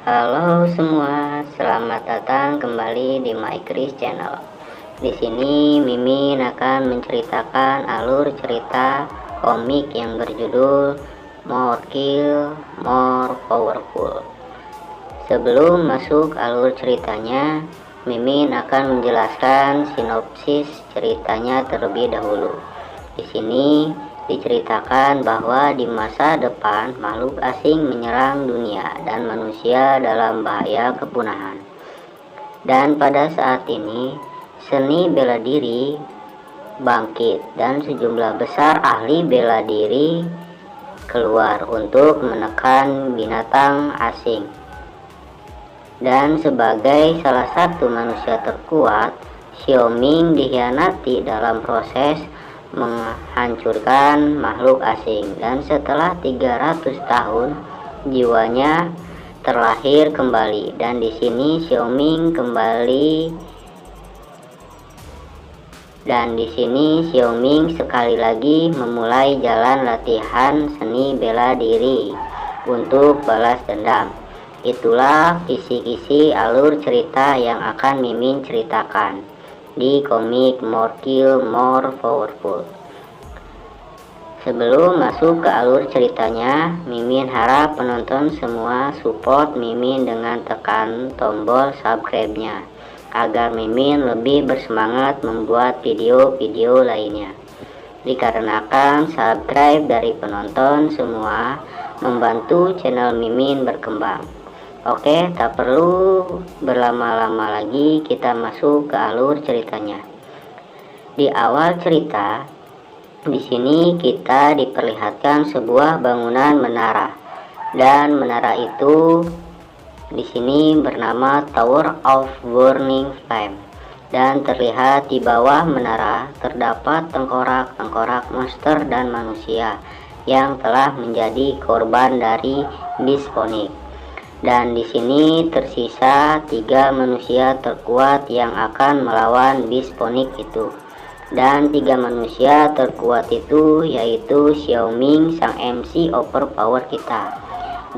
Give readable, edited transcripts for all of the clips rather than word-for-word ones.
Halo semua, selamat datang kembali di My Chris Channel. Di sini Mimin akan menceritakan alur cerita komik yang berjudul More Kill, More Powerful. Sebelum masuk alur ceritanya, Mimin akan menjelaskan sinopsis ceritanya terlebih dahulu. Di sini diceritakan bahwa di masa depan makhluk asing menyerang dunia dan manusia dalam bahaya kepunahan. Dan pada saat ini seni bela diri bangkit dan sejumlah besar ahli bela diri keluar untuk menekan binatang asing. Dan sebagai salah satu manusia terkuat, Xiaoming dikhianati dalam proses menghancurkan makhluk asing, dan setelah 300 tahun jiwanya terlahir kembali. Dan di sini Xiaoming sekali lagi memulai jalan latihan seni bela diri untuk balas dendam. Itulah kisi-kisi alur cerita yang akan Mimin ceritakan di komik More Kill, More Powerful. Sebelum masuk ke alur ceritanya, Mimin harap penonton semua support Mimin dengan tekan tombol subscribe-nya agar Mimin lebih bersemangat membuat video-video lainnya. Dikarenakan subscribe dari penonton semua membantu channel Mimin berkembang. Oke, tak perlu berlama-lama lagi, kita masuk ke alur ceritanya. Di awal cerita, di sini kita diperlihatkan sebuah bangunan menara, dan menara itu di sini bernama Tower of Burning Flame. Dan terlihat di bawah menara terdapat tengkorak-tengkorak monster dan manusia yang telah menjadi korban dari Beast Phoenix. Dan di sini tersisa 3 manusia terkuat yang akan melawan Beast Phoenix itu. Dan 3 manusia terkuat itu yaitu Xiaoming, sang MC overpower kita,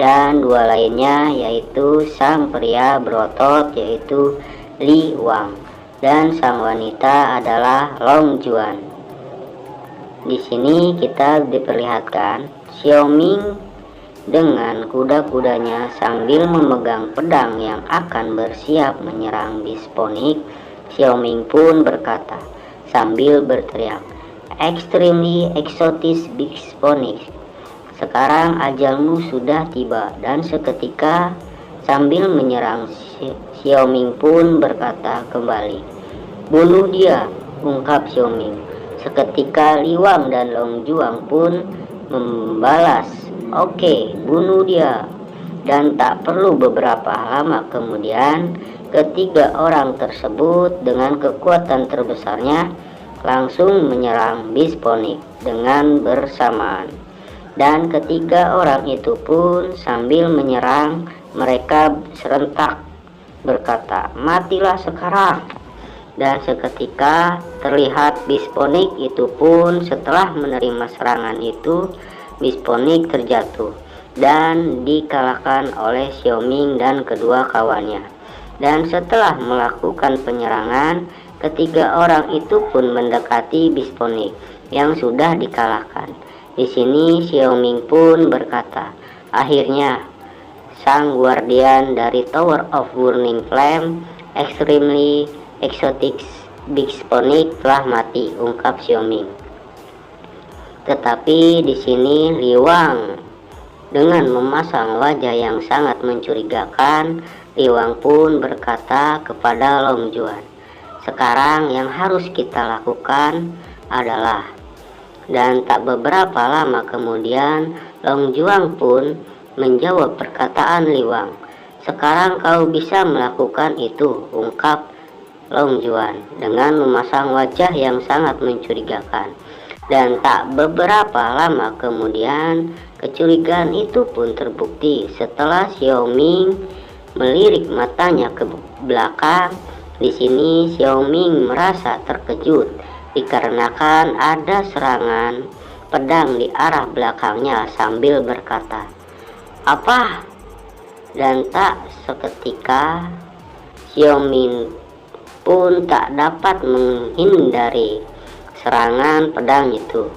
dan 2 lainnya yaitu sang pria berotot yaitu Li Wang, dan sang wanita adalah Long Juan. Di sini kita diperlihatkan Xiaoming dengan kuda-kudanya sambil memegang pedang yang akan bersiap menyerang Beast Phoenix. Xiaoming pun berkata sambil berteriak, "Extremely exotic Beast Phoenix, sekarang ajalmu sudah tiba." Dan seketika sambil menyerang, Xiaoming pun berkata kembali, "Bunuh dia," ungkap Xiaoming. Seketika Li Wang dan Long Juan pun membalas, "Oke, bunuh dia." Dan tak perlu beberapa lama kemudian, ketiga orang tersebut dengan kekuatan terbesarnya langsung menyerang Beast Phoenix dengan bersamaan. Dan ketiga orang itu pun sambil menyerang mereka serentak berkata, "Matilah sekarang." Dan seketika terlihat Beast Phoenix itu pun setelah menerima serangan itu, Beast Phoenix terjatuh dan dikalahkan oleh Xiaoming dan kedua kawannya. Dan setelah melakukan penyerangan, ketiga orang itu pun mendekati Beast Phoenix yang sudah dikalahkan. Di sini Xiaoming pun berkata, "Akhirnya sang guardian dari Tower of Burning Flame, extremely exotic Beast Phoenix telah mati," ungkap Xiaoming. Tetapi di sini Li Wang dengan memasang wajah yang sangat mencurigakan, Li Wang pun berkata kepada Long Juan, "Sekarang yang harus kita lakukan adalah..." Dan tak beberapa lama kemudian Long Juan pun menjawab perkataan Li Wang. "Sekarang kau bisa melakukan itu," ungkap Long Juan dengan memasang wajah yang sangat mencurigakan. Dan tak beberapa lama kemudian kecurigaan itu pun terbukti setelah Xiaoming melirik matanya ke belakang. Di sini Xiaoming merasa terkejut dikarenakan ada serangan pedang di arah belakangnya sambil berkata, "Apa?" Dan tak seketika Xiaoming pun tak dapat menghindari serangan pedang itu.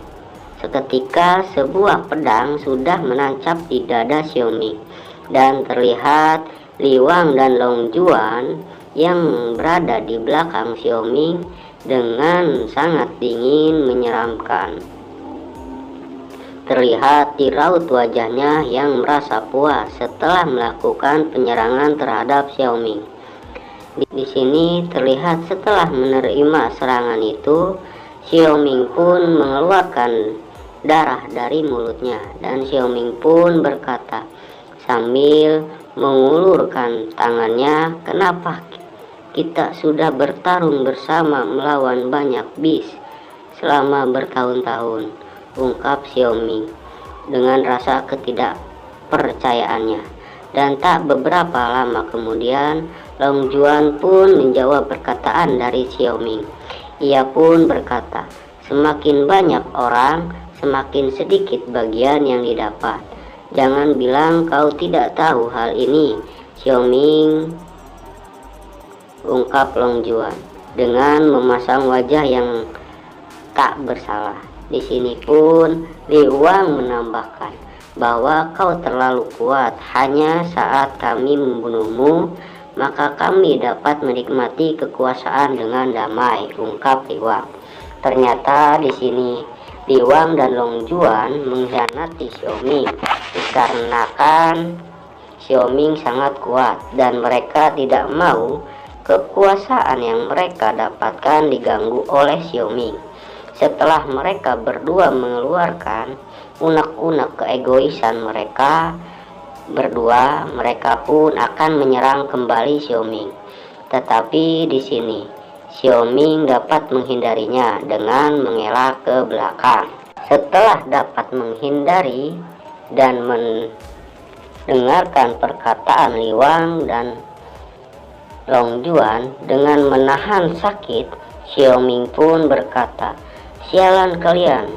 Seketika sebuah pedang sudah menancap di dada Xiaoming, dan terlihat Li Wang dan Long Juan yang berada di belakang Xiaoming dengan sangat dingin menyeramkan. Terlihat di raut wajahnya yang merasa puas setelah melakukan penyerangan terhadap Xiaoming. Di sini terlihat setelah menerima serangan itu, Xiaoming pun mengeluarkan darah dari mulutnya, dan Xiaoming pun berkata sambil mengulurkan tangannya, "Kenapa kita sudah bertarung bersama melawan banyak bis selama bertahun-tahun?" ungkap Xiaoming dengan rasa ketidakpercayaannya. Dan tak beberapa lama kemudian, Long Juan pun menjawab perkataan dari Xiaoming. Ia pun berkata, "Semakin banyak orang, semakin sedikit bagian yang didapat. Jangan bilang kau tidak tahu hal ini, Xiaoming," ungkap Long Juan dengan memasang wajah yang tak bersalah. Di sini pun Li Wang menambahkan bahwa kau terlalu kuat. Hanya saat kami membunuhmu, maka kami dapat menikmati kekuasaan dengan damai, ungkap Li Wang. Ternyata di sini Li Wang dan Long Juan mengkhianati Xiaoming dikarenakan Xiaoming sangat kuat dan mereka tidak mau kekuasaan yang mereka dapatkan diganggu oleh Xiaoming. Setelah mereka berdua mengeluarkan unek-unek keegoisan mereka berdua, mereka pun akan menyerang kembali Xiaoming. Tetapi di sini Xiaoming dapat menghindarinya dengan mengelak ke belakang. Setelah dapat menghindari dan mendengarkan perkataan Li Wang dan Long Juan dengan menahan sakit, Xiaoming pun berkata, "Sialan kalian."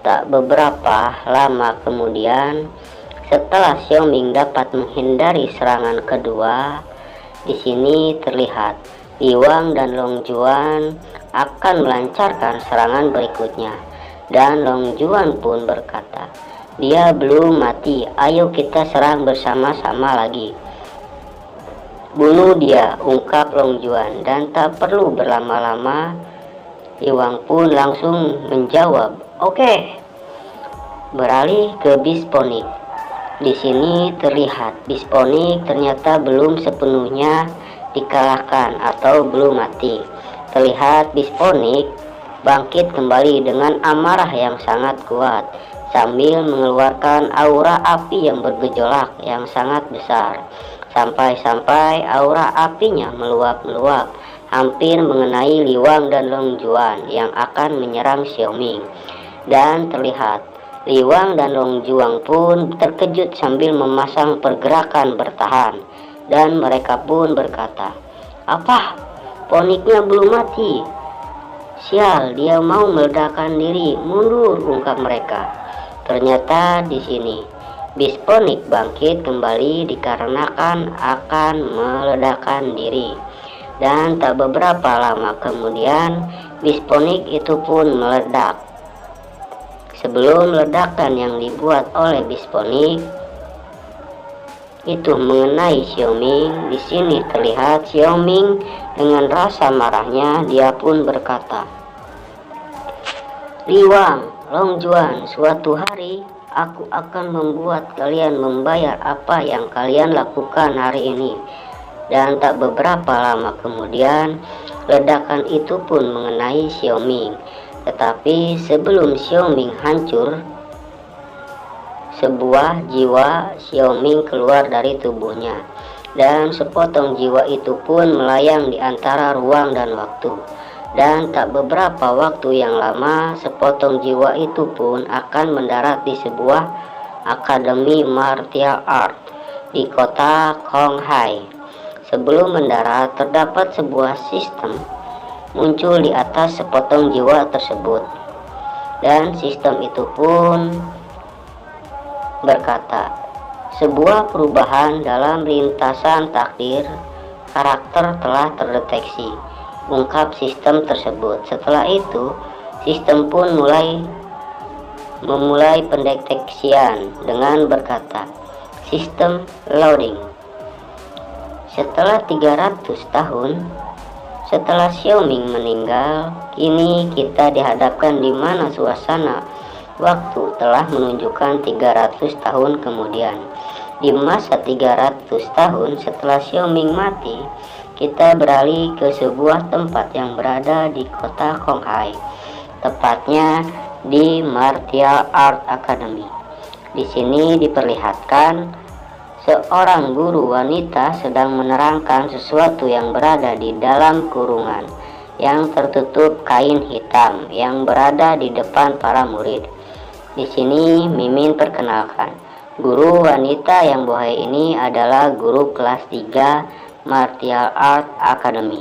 Tak beberapa lama kemudian, setelah Xiaoming dapat menghindari serangan kedua, di sini terlihat Li Wang dan Long Juan akan melancarkan serangan berikutnya. Dan Long Juan pun berkata, "Dia belum mati, ayo kita serang bersama-sama lagi. Bunuh dia," ungkap Long Juan. Dan tak perlu berlama-lama, Li Wang pun langsung menjawab, "Oke." Beralih ke Bisponik. Di sini terlihat Bisponik ternyata belum sepenuhnya dikalahkan atau belum mati. Terlihat Bisponik bangkit kembali dengan amarah yang sangat kuat sambil mengeluarkan aura api yang bergejolak yang sangat besar. Sampai-sampai aura apinya meluap-meluap hampir mengenai Li Wang dan Long Juan yang akan menyerang Xiaoming. Dan terlihat Li Wang dan Long Juan pun terkejut sambil memasang pergerakan bertahan. Dan mereka pun berkata, "Apa? Poniknya belum mati? Sial, dia mau meledakkan diri. Mundur," ungkap mereka. Ternyata di sini Bisponik bangkit kembali dikarenakan akan meledakkan diri. Dan tak beberapa lama kemudian Bisponik itu pun meledak. Sebelum ledakan yang dibuat oleh Bisponik itu mengenai Xiaoming, di sini terlihat Xiaoming dengan rasa marahnya dia pun berkata, "Li Wang, Long Juan, suatu hari aku akan membuat kalian membayar apa yang kalian lakukan hari ini." Dan tak beberapa lama kemudian ledakan itu pun mengenai Xiaoming. Tetapi sebelum Xiaoming hancur, sebuah jiwa Xiaoming keluar dari tubuhnya. Dan sepotong jiwa itu pun melayang di antara ruang dan waktu. Dan tak beberapa waktu yang lama, sepotong jiwa itu pun akan mendarat di sebuah akademi martial art di kota Konghai. Sebelum mendarat, terdapat sebuah sistem muncul di atas sepotong jiwa tersebut. Dan sistem itu pun berkata, Sebuah perubahan dalam lintasan takdir karakter telah terdeteksi, ungkap sistem tersebut. Setelah itu, sistem pun memulai pendeteksian dengan berkata, sistem loading. Setelah 300 tahun setelah Xiaoming meninggal, kini kita dihadapkan di mana suasana waktu telah menunjukkan 300 tahun kemudian. Di masa 300 tahun setelah Xiaoming mati, kita beralih ke sebuah tempat yang berada di kota Konghai, tepatnya di Martial Art Academy. Di sini diperlihatkan seorang guru wanita sedang menerangkan sesuatu yang berada di dalam kurungan yang tertutup kain hitam yang berada di depan para murid. Di sini Mimin perkenalkan, guru wanita yang bohai ini adalah guru kelas 3 Martial Art Academy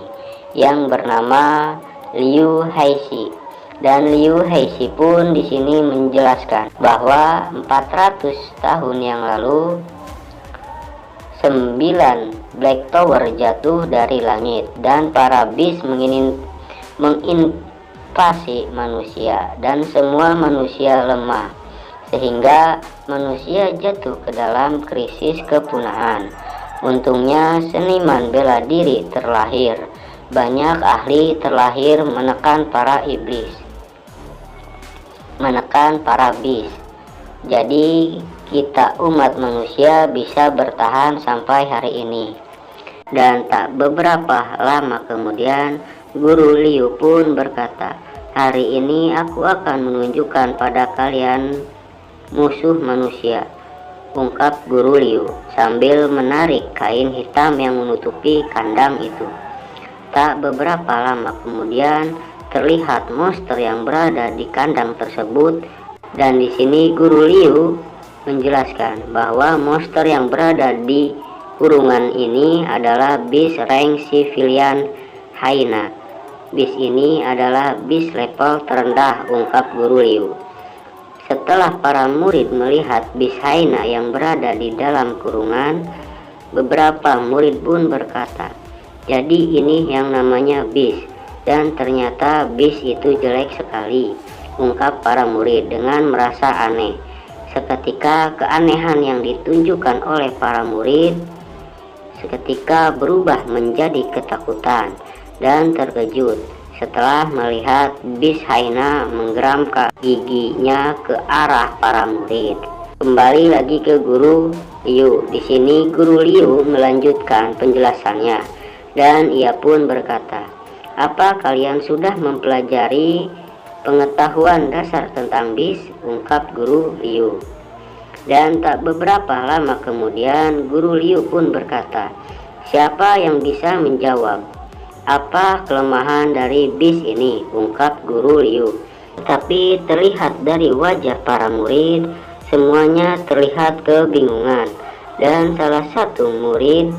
yang bernama Liu Haixi. Dan Liu Haixi pun di sini menjelaskan bahwa 400 tahun yang lalu 9 Black Tower jatuh dari langit dan para beast menginvasi manusia dan semua manusia lemah sehingga manusia jatuh ke dalam krisis kepunahan. Untungnya seniman bela diri terlahir, banyak ahli terlahir menekan para iblis, menekan para beast. Jadi kita umat manusia bisa bertahan sampai hari ini. Dan tak beberapa lama kemudian Guru Liu pun berkata, hari ini aku akan menunjukkan pada kalian musuh manusia, ungkap Guru Liu sambil menarik kain hitam yang menutupi kandang itu. Tak beberapa lama kemudian terlihat monster yang berada di kandang tersebut, dan di sini Guru Liu menjelaskan bahwa monster yang berada di kurungan ini adalah beast rank civilian hyena. Beast ini adalah beast level terendah, ungkap Guru Liu. Setelah para murid melihat beast hyena yang berada di dalam kurungan, beberapa murid pun berkata, jadi ini yang namanya beast, dan ternyata beast itu jelek sekali, ungkap para murid dengan merasa aneh. Seketika keanehan yang ditunjukkan oleh para murid seketika berubah menjadi ketakutan dan terkejut setelah melihat beast hyena menggeramkan giginya ke arah para murid. Kembali lagi ke Guru Liu. Di sini Guru Liu melanjutkan penjelasannya dan ia pun berkata, apa kalian sudah mempelajari pengetahuan dasar tentang beast, ungkap Guru Liu. Dan tak beberapa lama kemudian Guru Liu pun berkata, siapa yang bisa menjawab apa kelemahan dari beast ini, ungkap Guru Liu. Tapi terlihat dari wajah para murid semuanya terlihat kebingungan, dan salah satu murid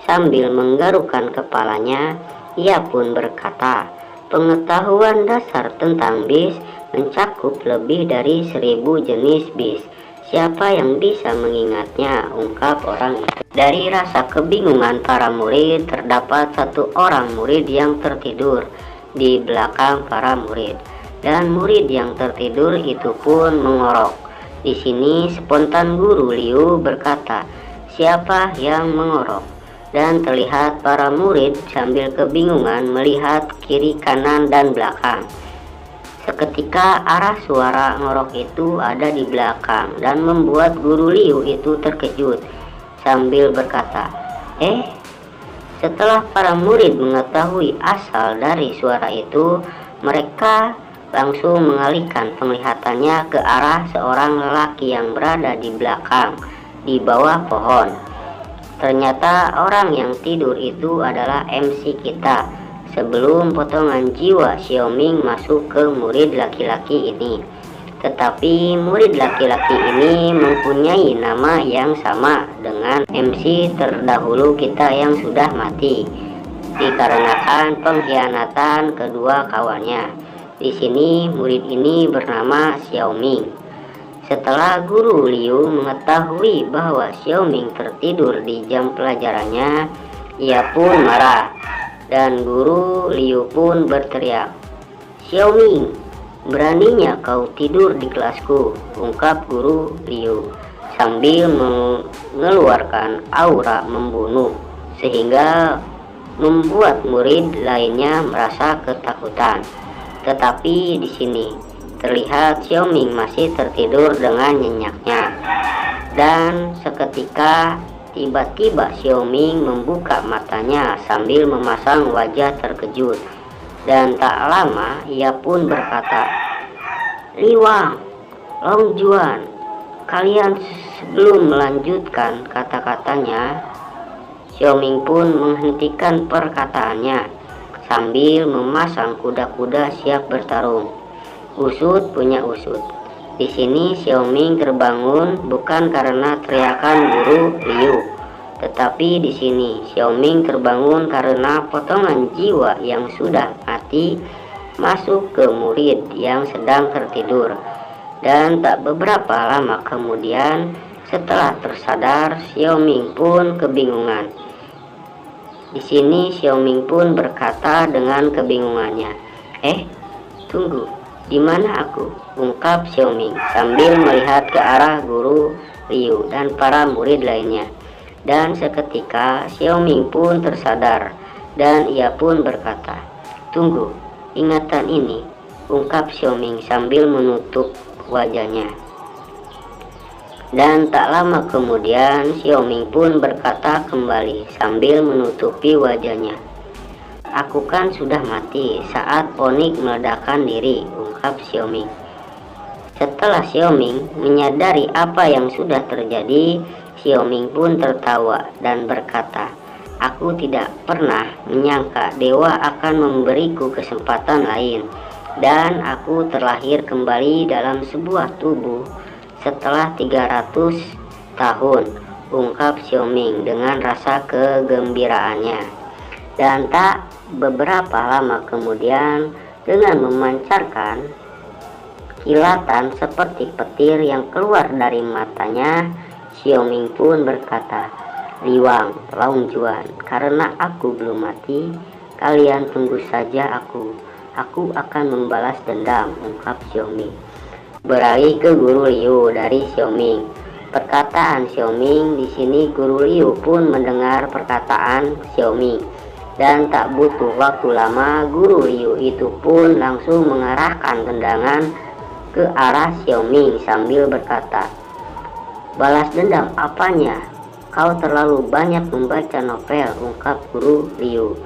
sambil menggarukkan kepalanya ia pun berkata, pengetahuan dasar tentang beast mencakup lebih dari 1000 jenis beast. Siapa yang bisa mengingatnya, ungkap orang itu. Dari rasa kebingungan para murid, terdapat satu orang murid yang tertidur di belakang para murid, dan murid yang tertidur itu pun mengorok. Di sini spontan Guru Liu berkata, siapa yang mengorok? Dan terlihat para murid sambil kebingungan melihat kiri, kanan, dan belakang. Seketika arah suara ngorok itu ada di belakang dan membuat Guru Liu itu terkejut sambil berkata, setelah para murid mengetahui asal dari suara itu, mereka langsung mengalihkan penglihatannya ke arah seorang lelaki yang berada di belakang di bawah pohon. Ternyata orang yang tidur itu adalah MC kita sebelum potongan jiwa Xiaoming masuk ke murid laki-laki ini. Tetapi murid laki-laki ini mempunyai nama yang sama dengan MC terdahulu kita yang sudah mati, dikarenakan pengkhianatan kedua kawannya. Di sini murid ini bernama Xiaoming. Setelah guru Liu mengetahui bahwa Xiaoming tertidur di jam pelajarannya, ia pun marah dan guru Liu pun berteriak, "Xiaoming, beraninya kau tidur di kelasku," ungkap guru Liu sambil mengeluarkan aura membunuh sehingga membuat murid lainnya merasa ketakutan. Tetapi di sini terlihat Xiaoming masih tertidur dengan nyenyaknya. Dan seketika tiba-tiba Xiaoming membuka matanya sambil memasang wajah terkejut. Dan tak lama ia pun berkata, "Liwang, Long Juan, kalian." Sebelum melanjutkan kata-katanya, Xiaoming pun menghentikan perkataannya sambil memasang kuda-kuda siap bertarung. Usut punya usut. Di sini Xiaoming terbangun bukan karena teriakan guru Liu, tetapi di sini Xiaoming terbangun karena potongan jiwa yang sudah mati masuk ke murid yang sedang tertidur. Dan tak beberapa lama kemudian, setelah tersadar, Xiaoming pun kebingungan. Di sini Xiaoming pun berkata dengan kebingungannya, tunggu, di mana aku?" ungkap Xiaoming sambil melihat ke arah guru Liu dan para murid lainnya. Dan seketika Xiaoming pun tersadar dan ia pun berkata, "Tunggu, ingatan ini," ungkap Xiaoming sambil menutup wajahnya. Dan tak lama kemudian Xiaoming pun berkata kembali sambil menutupi wajahnya, "Aku kan sudah mati saat Onyx meledakkan diri," ungkap Xiaoming. Setelah Xiaoming menyadari apa yang sudah terjadi, Xiaoming pun tertawa dan berkata, "Aku tidak pernah menyangka dewa akan memberiku kesempatan lain, dan aku terlahir kembali dalam sebuah tubuh setelah 300 tahun," ungkap Xiaoming dengan rasa kegembiraannya. Dan tak beberapa lama kemudian, dengan memancarkan kilatan seperti petir yang keluar dari matanya, Xiaoming pun berkata, "Liwang, Long Juan, karena aku belum mati, kalian tunggu saja aku akan membalas dendam," ungkap Xiaoming. Beralih ke guru Liu dari Xiaoming. Perkataan Xiaoming di sini guru Liu pun mendengar perkataan Xiaoming. Dan tak butuh waktu lama, guru Liu itu pun langsung mengarahkan tendangan ke arah Xiaoming sambil berkata, "Balas dendam apanya? Kau terlalu banyak membaca novel," ungkap guru Liu.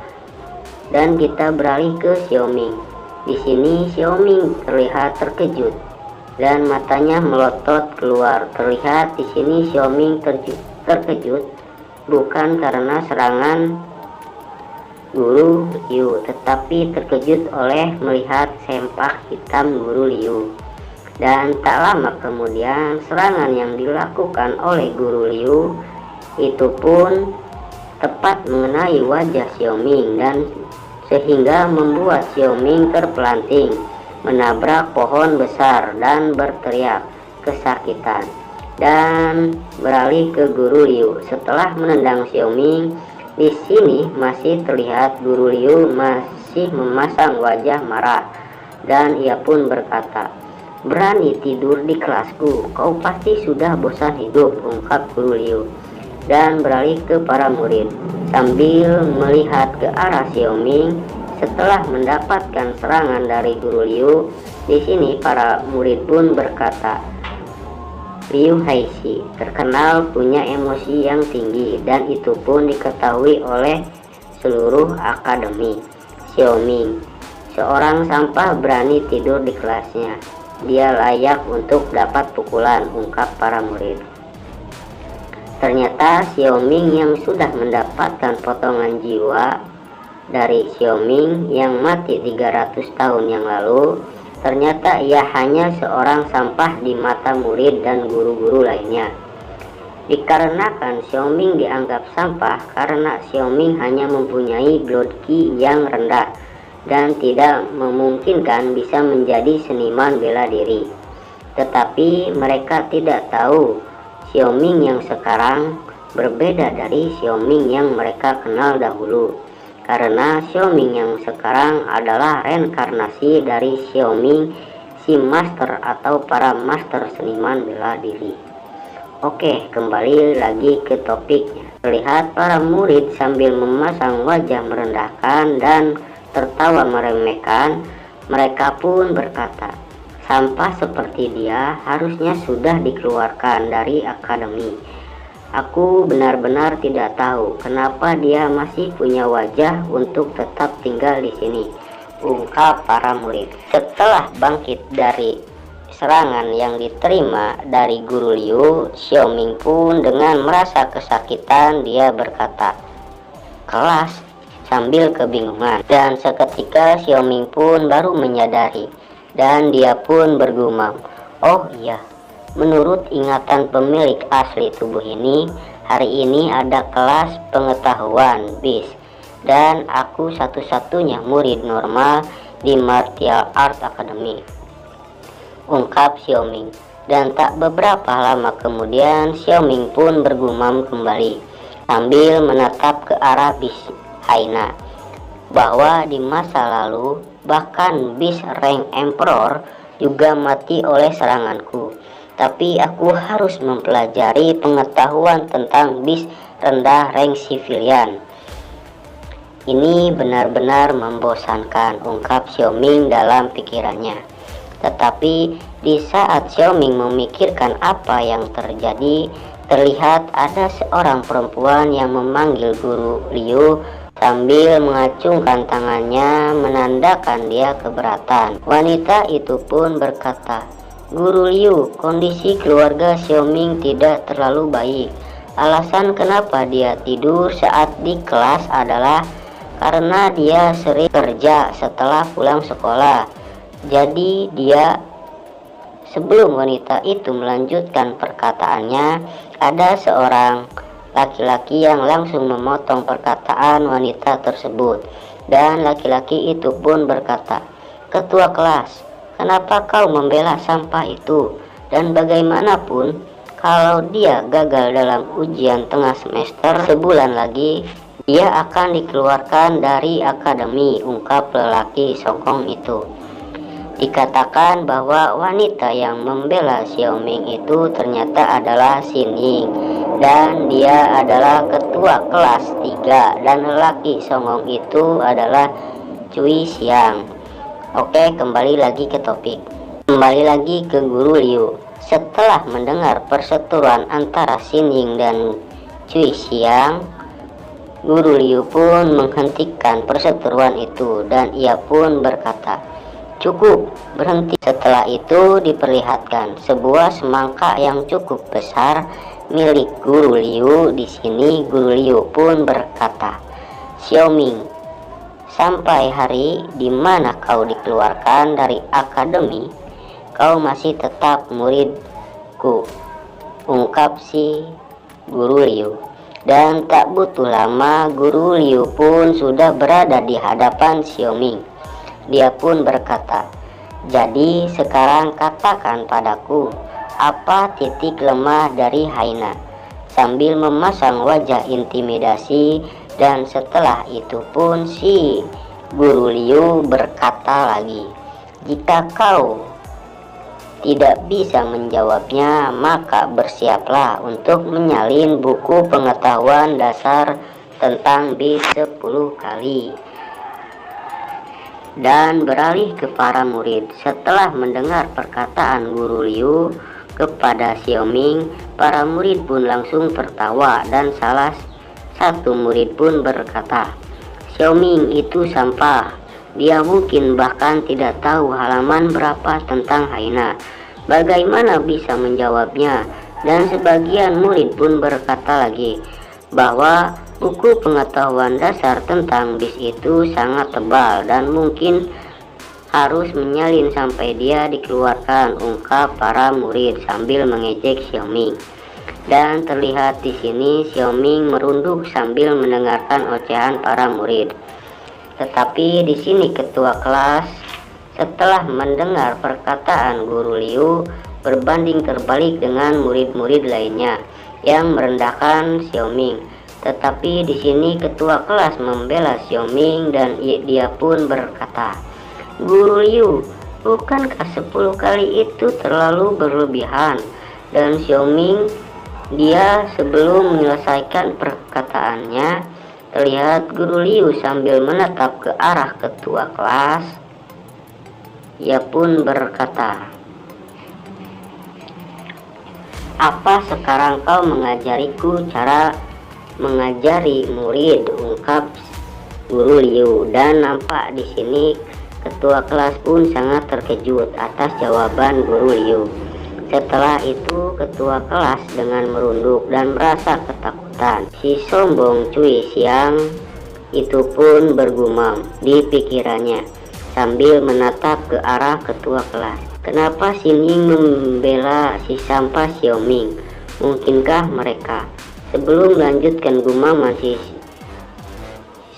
Dan kita beralih ke Xiaoming. Di sini Xiaoming terlihat terkejut dan matanya melotot keluar. Terlihat di sini Xiaoming terkejut bukan karena serangan guru Liu, tetapi terkejut oleh melihat sempak hitam guru Liu. Dan tak lama kemudian, serangan yang dilakukan oleh guru Liu itu pun tepat mengenai wajah Xiaoming dan sehingga membuat Xiaoming terpelanting, menabrak pohon besar dan berteriak kesakitan. Dan beralih ke guru Liu. Setelah menendang Xiaoming, di sini masih terlihat guru Liu masih memasang wajah marah dan ia pun berkata, "Berani tidur di kelasku, kau pasti sudah bosan hidup," ungkap guru Liu. Dan beralih ke para murid sambil melihat ke arah Xiaoming. Setelah mendapatkan serangan dari guru Liu, di sini para murid pun berkata, "Liu Haixi terkenal punya emosi yang tinggi dan itu pun diketahui oleh seluruh akademi. Xiaoming, seorang sampah, berani tidur di kelasnya. Dia layak untuk dapat pukulan," ungkap para murid. Ternyata Xiaoming yang sudah mendapatkan potongan jiwa dari Xiaoming yang mati 300 tahun yang lalu, ternyata ia hanya seorang sampah di mata murid dan guru-guru lainnya. Dikarenakan Xiaoming dianggap sampah karena Xiaoming hanya mempunyai blood qi yang rendah dan tidak memungkinkan bisa menjadi seniman bela diri. Tetapi mereka tidak tahu Xiaoming yang sekarang berbeda dari Xiaoming yang mereka kenal dahulu. Karena Xiaoming yang sekarang adalah reinkarnasi dari Xiaoming si master atau para master seniman bela diri. Oke, kembali lagi ke topiknya. Terlihat para murid sambil memasang wajah merendahkan dan tertawa meremehkan. Mereka pun berkata, sampah seperti dia harusnya sudah dikeluarkan dari akademi. Aku benar-benar tidak tahu kenapa dia masih punya wajah untuk tetap tinggal di sini, ungkap para murid. Setelah bangkit dari serangan yang diterima dari Guru Liu, Xiaoming pun dengan merasa kesakitan dia berkata, kelas, sambil kebingungan. Dan seketika Xiaoming pun baru menyadari dan dia pun bergumam, oh iya, menurut ingatan pemilik asli tubuh ini, hari ini ada kelas pengetahuan BIS dan aku satu-satunya murid normal di Martial Art Academy, ungkap Xiaoming. Dan tak beberapa lama kemudian Xiaoming pun bergumam kembali sambil menatap ke arah BIS Haina, bahwa di masa lalu bahkan BIS rank Emperor juga mati oleh seranganku. Tapi aku harus mempelajari pengetahuan tentang BIS rendah rank civilian. Ini benar-benar membosankan, ungkap Xiaoming dalam pikirannya. Tetapi di saat Xiaoming memikirkan apa yang terjadi, terlihat ada seorang perempuan yang memanggil Guru Liu sambil mengacungkan tangannya menandakan dia keberatan. Wanita itu pun berkata, Guru Liu, kondisi keluarga Xiaoming tidak terlalu baik. Alasan kenapa dia tidur saat di kelas adalah karena dia sering kerja setelah pulang sekolah. Jadi dia, sebelum wanita itu melanjutkan perkataannya, ada seorang laki-laki yang langsung memotong perkataan wanita tersebut. Dan laki-laki itu pun berkata, ketua kelas, kenapa kau membela sampah itu? Dan bagaimanapun, kalau dia gagal dalam ujian tengah semester sebulan lagi, dia akan dikeluarkan dari akademi, ungkap lelaki songkong itu. Dikatakan bahwa wanita yang membela Xiaoming itu ternyata adalah Xin Ying, dan dia adalah ketua kelas 3, dan lelaki songong itu adalah Cui Xiang. Oke, kembali lagi ke topik. Kembali lagi ke Guru Liu. Setelah mendengar perseteruan antara Xin Ying dan Cui Xiang, Guru Liu pun menghentikan perseteruan itu dan ia pun berkata, cukup, berhenti. Setelah itu diperlihatkan sebuah semangka yang cukup besar milik Guru Liu. Di sini Guru Liu pun berkata, Xiaoming, sampai hari di mana kau dikeluarkan dari akademi, kau masih tetap muridku, ungkap si Guru Liu. Dan tak butuh lama Guru Liu pun sudah berada di hadapan Xiaoming. Dia pun berkata, jadi sekarang katakan padaku, apa titik lemah dari Haina? Sambil memasang wajah intimidasi. Dan setelah itu pun si Guru Liu berkata lagi, jika kau tidak bisa menjawabnya, maka bersiaplah untuk menyalin buku pengetahuan dasar tentang BIS 10 kali. Dan beralih ke para murid. Setelah mendengar perkataan Guru Liu kepada Xiaoming, para murid pun langsung tertawa dan salah satu murid pun berkata, Xiaoming itu sampah. Dia mungkin bahkan tidak tahu halaman berapa tentang Haina. Bagaimana bisa menjawabnya? Dan sebagian murid pun berkata lagi bahwa buku pengetahuan dasar tentang BIS itu sangat tebal dan mungkin harus menyalin sampai dia dikeluarkan, ungkap para murid sambil mengejek Xiaoming. Dan terlihat di sini Xiaoming merunduk sambil mendengarkan ocehan para murid. Tetapi di sini ketua kelas setelah mendengar perkataan Guru Liu berbanding terbalik dengan murid-murid lainnya yang merendahkan Xiaoming. Tetapi di sini ketua kelas membela Xiaoming dan dia pun berkata, "Guru Liu, bukankah 10 kali itu terlalu berlebihan?" Dan Xiaoming, dia sebelum menyelesaikan perkataannya, terlihat Guru Liu sambil menatap ke arah ketua kelas. Ia pun berkata, "Apa sekarang kau mengajariku cara mengajari murid?" ungkap Guru Liu. Dan nampak di sini ketua kelas pun sangat terkejut atas jawaban Guru Liu. Setelah itu ketua kelas dengan merunduk dan merasa ketakutan. Si sombong Cui Xiang itu pun bergumam di pikirannya sambil menatap ke arah ketua kelas. Kenapa si Ning membela si sampah Xiaoming? Mungkinkah mereka? Sebelum melanjutkan gumaman si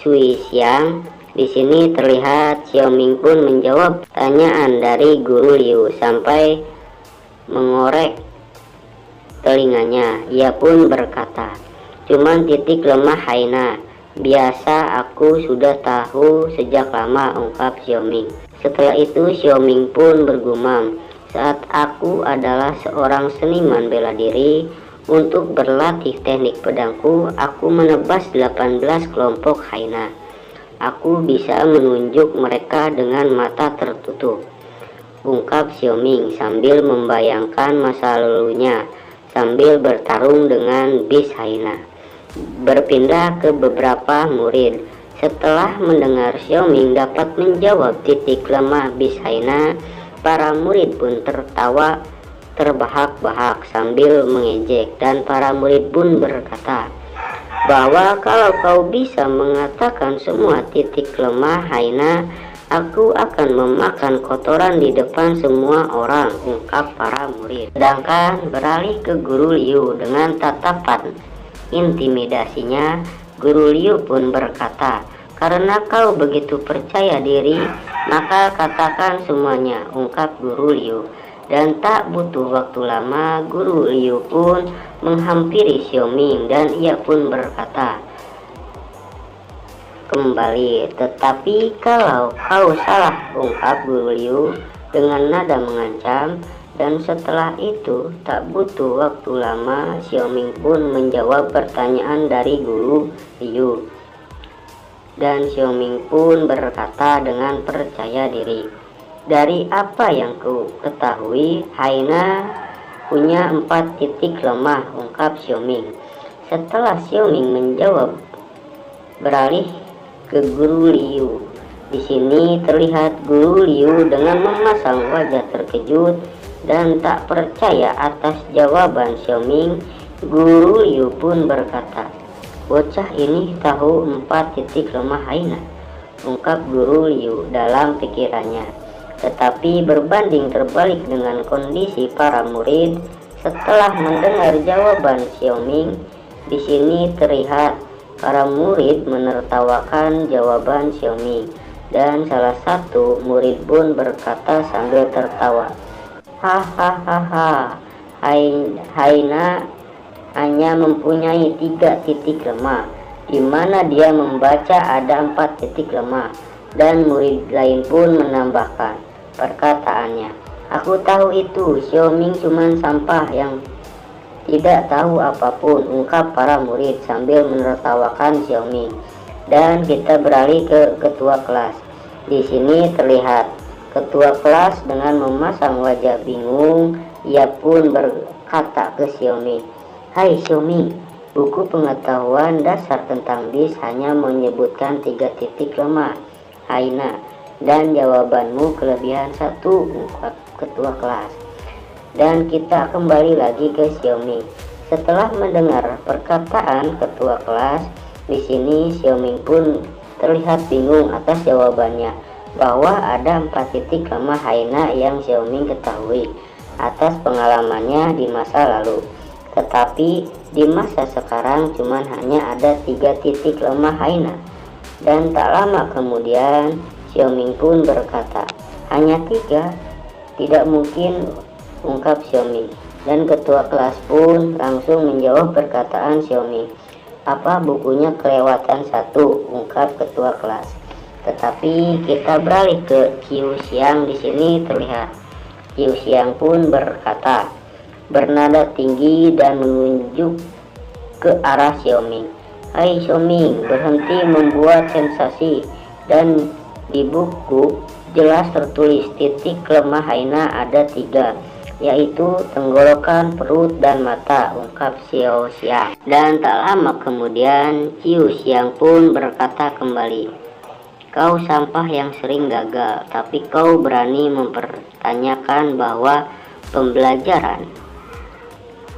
Cui Xiang, di sini terlihat Xiaoming pun menjawab pertanyaan dari Guru Liu sampai mengorek telinganya. Ia pun berkata, "Cuman titik lemah Haina. Biasa, aku sudah tahu sejak lama," ungkap Xiaoming. Setelah itu Xiaoming pun bergumam, "Saat aku adalah seorang seniman bela diri, untuk berlatih teknik pedangku, aku menebas 18 kelompok Haina. Aku bisa menunjuk mereka dengan mata tertutup," ungkap Xiaoming sambil membayangkan masa lalunya sambil bertarung dengan bis Haina. Berpindah ke beberapa murid. Setelah mendengar Xiaoming dapat menjawab titik lemah bis Haina, para murid pun tertawa terbahak-bahak sambil mengejek, dan para murid pun berkata bahwa kalau kau bisa mengatakan semua titik lemah Haina, aku akan memakan kotoran di depan semua orang, ungkap para murid. Sedangkan beralih ke Guru Liu dengan tatapan intimidasinya, Guru Liu pun berkata, "Karena kau begitu percaya diri, maka katakan semuanya," ungkap Guru Liu. Dan tak butuh waktu lama, Guru Liu pun menghampiri Xiaoming dan ia pun berkata kembali, "Tetapi kalau kau salah," ungkap Guru Liu dengan nada mengancam. Dan setelah itu tak butuh waktu lama, Xiaoming pun menjawab pertanyaan dari Guru Liu. Dan Xiaoming pun berkata dengan percaya diri, "Dari apa yang ku ketahui, Haina punya 4 titik lemah," ungkap Xiaoming. Setelah Xiaoming menjawab, beralih ke Guru Liu. Di sini terlihat Guru Liu dengan memasang wajah terkejut dan tak percaya atas jawaban Xiaoming. Guru Liu pun berkata, "Bocah ini tahu 4 titik lemah Haina," ungkap Guru Liu dalam pikirannya. Tetapi berbanding terbalik dengan kondisi para murid setelah mendengar jawaban Xiaoming, di sini terlihat para murid menertawakan jawaban Xiaoming, dan salah satu murid pun berkata sambil tertawa, "Hahaha, Haina hanya mempunyai 3 titik lemah, di mana dia membaca ada 4 titik lemah." Dan murid lain pun menambahkan perkataannya, "Aku tahu itu, Xiaoming cuman sampah yang tidak tahu apapun," ungkap para murid sambil menertawakan Xiaoming. Dan kita beralih ke ketua kelas. Di sini terlihat ketua kelas dengan memasang wajah bingung. Ia pun berkata ke Xiaoming, "Hai Xiaoming, buku pengetahuan dasar tentang bis hanya menyebutkan 3 titik lemah Haina, dan jawabanmu kelebihan 1, ungkap ketua kelas." Dan kita kembali lagi ke Xiaoming. Setelah mendengar perkataan ketua kelas, di sini Xiaoming pun terlihat bingung atas jawabannya, bahwa ada 4 titik lemah Haina yang Xiaoming ketahui atas pengalamannya di masa lalu. Tetapi di masa sekarang cuman hanya ada 3 titik lemah Haina. Dan tak lama kemudian Xiaoming pun berkata, "Hanya 3? Tidak mungkin ungkap Xiaoming. Dan ketua kelas pun langsung menjawab perkataan Xiaoming. Apa bukunya kelewatan satu, ungkap ketua kelas. Tetapi kita beralih ke Qiu Xiang. Di sini terlihat Qiu Xiang pun berkata, bernada tinggi dan menunjuk ke arah Xiaoming. Hai Xiaoming, berhenti membuat sensasi. Dan di buku jelas tertulis titik lemah Haina ada 3, yaitu tenggorokan, perut, dan mata, ungkap Xiao Xiang. Dan tak lama kemudian Qiu Xiang pun berkata kembali, kau sampah yang sering gagal, tapi kau berani mempertanyakan bahwa pembelajaran,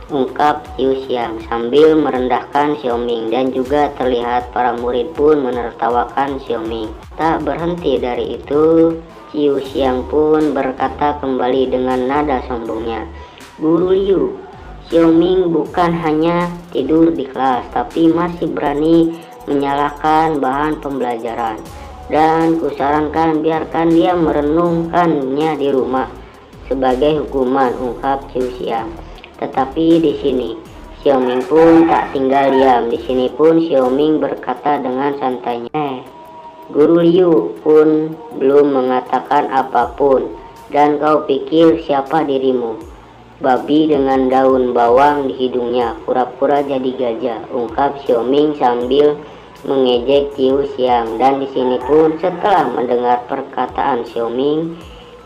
ungkap Qiu Xiang sambil merendahkan Xiaoming. Dan juga terlihat para murid pun menertawakan Xiaoming. Tak berhenti dari itu, Qiu Xiang pun berkata kembali dengan nada sombongnya, Guru Liu, Xiaoming bukan hanya tidur di kelas, tapi masih berani menyalahkan bahan pembelajaran. Dan kusarankan biarkan dia merenungkannya di rumah sebagai hukuman, ungkap Qiu Xiang. Tetapi di sini Xiaoming pun tak tinggal diam. Di sini pun Xiaoming berkata dengan santainya, Guru Liu pun belum mengatakan apapun, dan kau pikir siapa dirimu? Babi dengan daun bawang di hidungnya, pura-pura jadi gajah, ungkap Xiaoming sambil mengejek Qiu Xiang. Dan di sini pun setelah mendengar perkataan Xiaoming,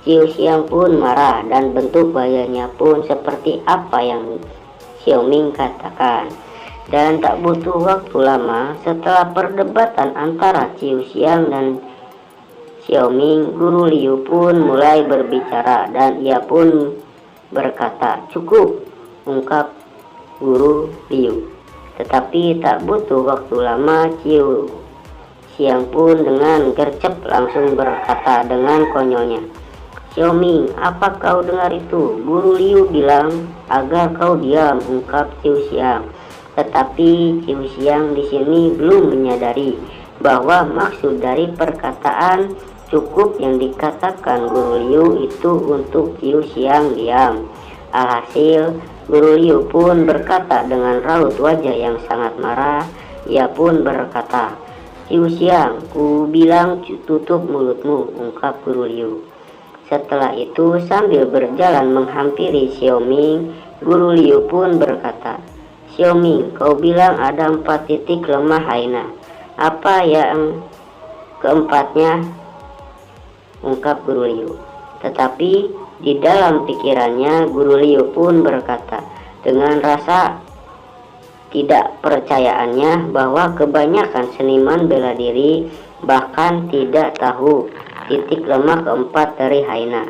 Qiu Xiang pun marah dan bentuk wajahnya pun seperti apa yang Xiaoming katakan. Dan tak butuh waktu lama setelah perdebatan antara Qiu Xiang dan Xiaoming, Guru Liu pun mulai berbicara dan ia pun berkata, cukup, ungkap Guru Liu. Tetapi tak butuh waktu lama Qiu Xiang pun dengan gercep langsung berkata dengan konyolnya, Xiaoming, apa kau dengar itu? Guru Liu bilang agar kau diam, ungkap Qiu Xiang. Tetapi Qiu Xiang di sini belum menyadari bahwa maksud dari perkataan cukup yang dikatakan Guru Liu itu untuk Qiu Xiang diam. Alhasil, Guru Liu pun berkata dengan raut wajah yang sangat marah. Ia pun berkata, Qiu Xiang, ku bilang tutup mulutmu, ungkap Guru Liu. Setelah itu sambil berjalan menghampiri Xiaoming, Guru Liu pun berkata, Xiaoming, kau bilang ada 4 titik lemah Haina. Apa yang keempatnya? Ungkap Guru Liu. Tetapi di dalam pikirannya Guru Liu pun berkata dengan rasa tidak percayaannya bahwa kebanyakan seniman bela diri bahkan tidak tahu titik lemah keempat dari Haina.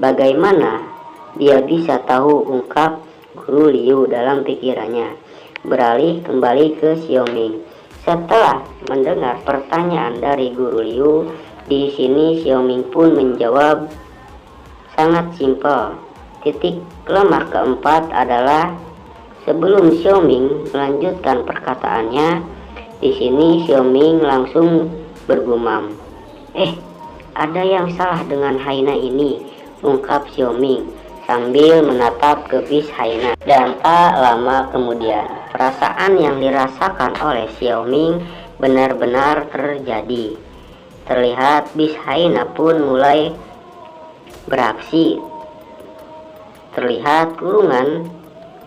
Bagaimana dia bisa tahu, ungkap Guru Liu dalam pikirannya. Beralih kembali ke Xiaoming. Setelah mendengar pertanyaan dari Guru Liu, di sini Xiaoming pun menjawab sangat simpel. Titik lemah keempat adalah, sebelum Xiaoming melanjutkan perkataannya, di sini Xiaoming langsung bergumam, ada yang salah dengan Haina ini, ungkap Xiaoming sambil menatap ke bis Haina. Dan tak lama kemudian, perasaan yang dirasakan oleh Xiaoming benar-benar terjadi. Terlihat bis Haina pun mulai beraksi. Terlihat kurungan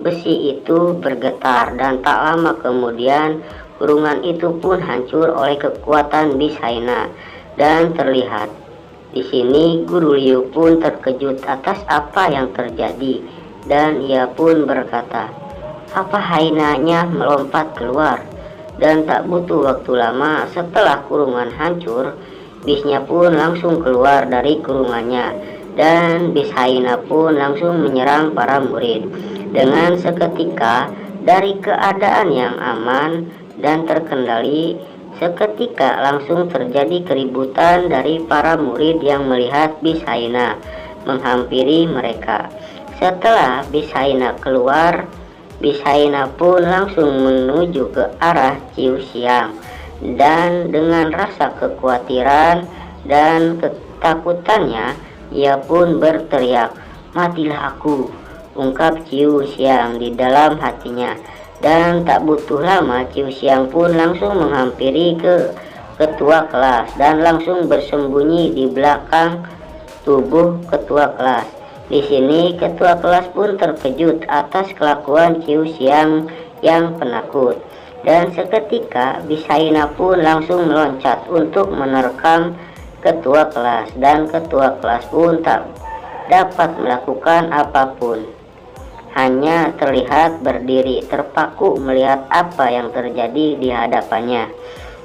besi itu bergetar dan tak lama kemudian kurungan itu pun hancur oleh kekuatan bis Haina. Dan terlihat di sini Guru Liu pun terkejut atas apa yang terjadi dan ia pun berkata, apa Hainanya melompat keluar? Dan tak butuh waktu lama setelah kurungan hancur, bisnya pun langsung keluar dari kurungannya dan bis Haina pun langsung menyerang para murid. Dengan seketika dari keadaan yang aman dan terkendali, seketika langsung terjadi keributan dari para murid yang melihat bis Haina menghampiri mereka. Setelah bis Haina keluar, bis Haina pun langsung menuju ke arah Qiu Xiang. Dan dengan rasa kekhawatiran dan ketakutannya, ia pun berteriak, Matilah aku, ungkap Ciu Xiang di dalam hatinya. Dan tak butuh lama Ciu Xiang pun langsung menghampiri ke ketua kelas dan langsung bersembunyi di belakang tubuh ketua kelas. Di sini ketua kelas pun terkejut atas kelakuan Ciu Xiang yang penakut. Dan seketika Bisaina pun langsung meloncat untuk menerkam ketua kelas, dan ketua kelas pun tak dapat melakukan apapun. Hanya terlihat berdiri terpaku melihat apa yang terjadi di hadapannya.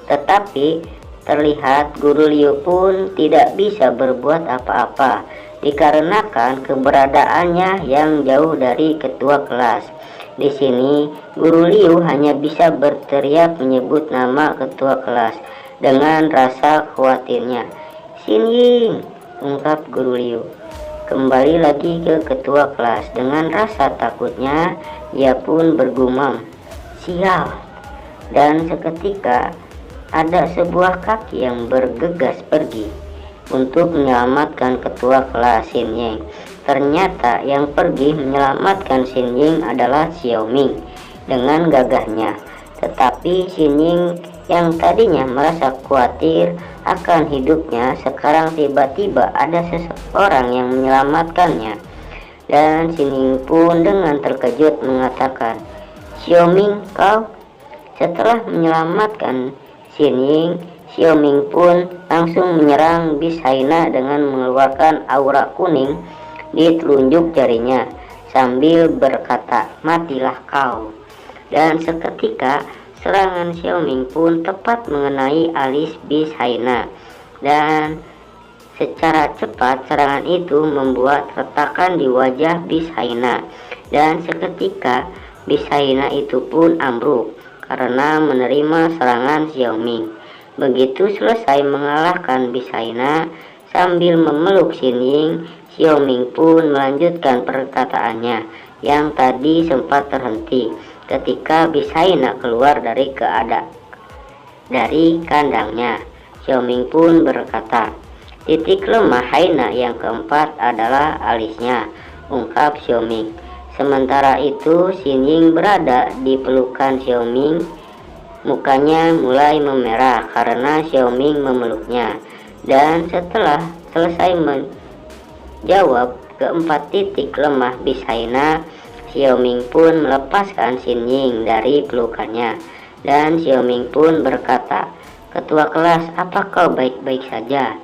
Tetapi terlihat Guru Liu pun tidak bisa berbuat apa-apa dikarenakan keberadaannya yang jauh dari ketua kelas. Di sini Guru Liu hanya bisa berteriak menyebut nama ketua kelas dengan rasa khawatirnya. "Xin Ying," ungkap Guru Liu. Kembali lagi ke ketua kelas. Dengan rasa takutnya ia pun bergumam, "Sial." Dan seketika ada sebuah kaki yang bergegas pergi untuk menyelamatkan ketua kelas Xin Ying. Ternyata yang pergi menyelamatkan Xin Ying adalah Xiao Ming dengan gagahnya. Tetapi Xin Ying yang tadinya merasa khawatir akan hidupnya, sekarang tiba-tiba ada seseorang yang menyelamatkannya. Dan Xin Ying pun dengan terkejut mengatakan, "Xiao Ming, kau?" Setelah menyelamatkan Xin Ying, Xiao Ming pun langsung menyerang Bisaina dengan mengeluarkan aura kuning di telunjuk jarinya sambil berkata, "Matilah kau." Dan seketika serangan Xiao Ming pun tepat mengenai alis Bisaina, dan secara cepat serangan itu membuat retakan di wajah Bisaina, dan seketika Bisaina itu pun ambruk karena menerima serangan Xiao Ming. Begitu selesai mengalahkan Bisaina sambil memeluk Xin Ying, Xiao Ming pun melanjutkan perkataannya yang tadi sempat terhenti ketika Bisaina keluar dari kandangnya. Xiao Ming pun berkata, "Titik lemah Haina yang keempat adalah alisnya," ungkap Xiao Ming. Sementara itu Xin Ying berada di pelukan Xiao Ming. Mukanya mulai memerah karena Xiao Ming memeluknya. Dan setelah selesai menjawab keempat titik lemah Bisaina, Xiao Ming pun melepaskan Xin Ying dari pelukannya. Dan Xiao Ming pun berkata, "Ketua kelas, apa kau baik-baik saja?"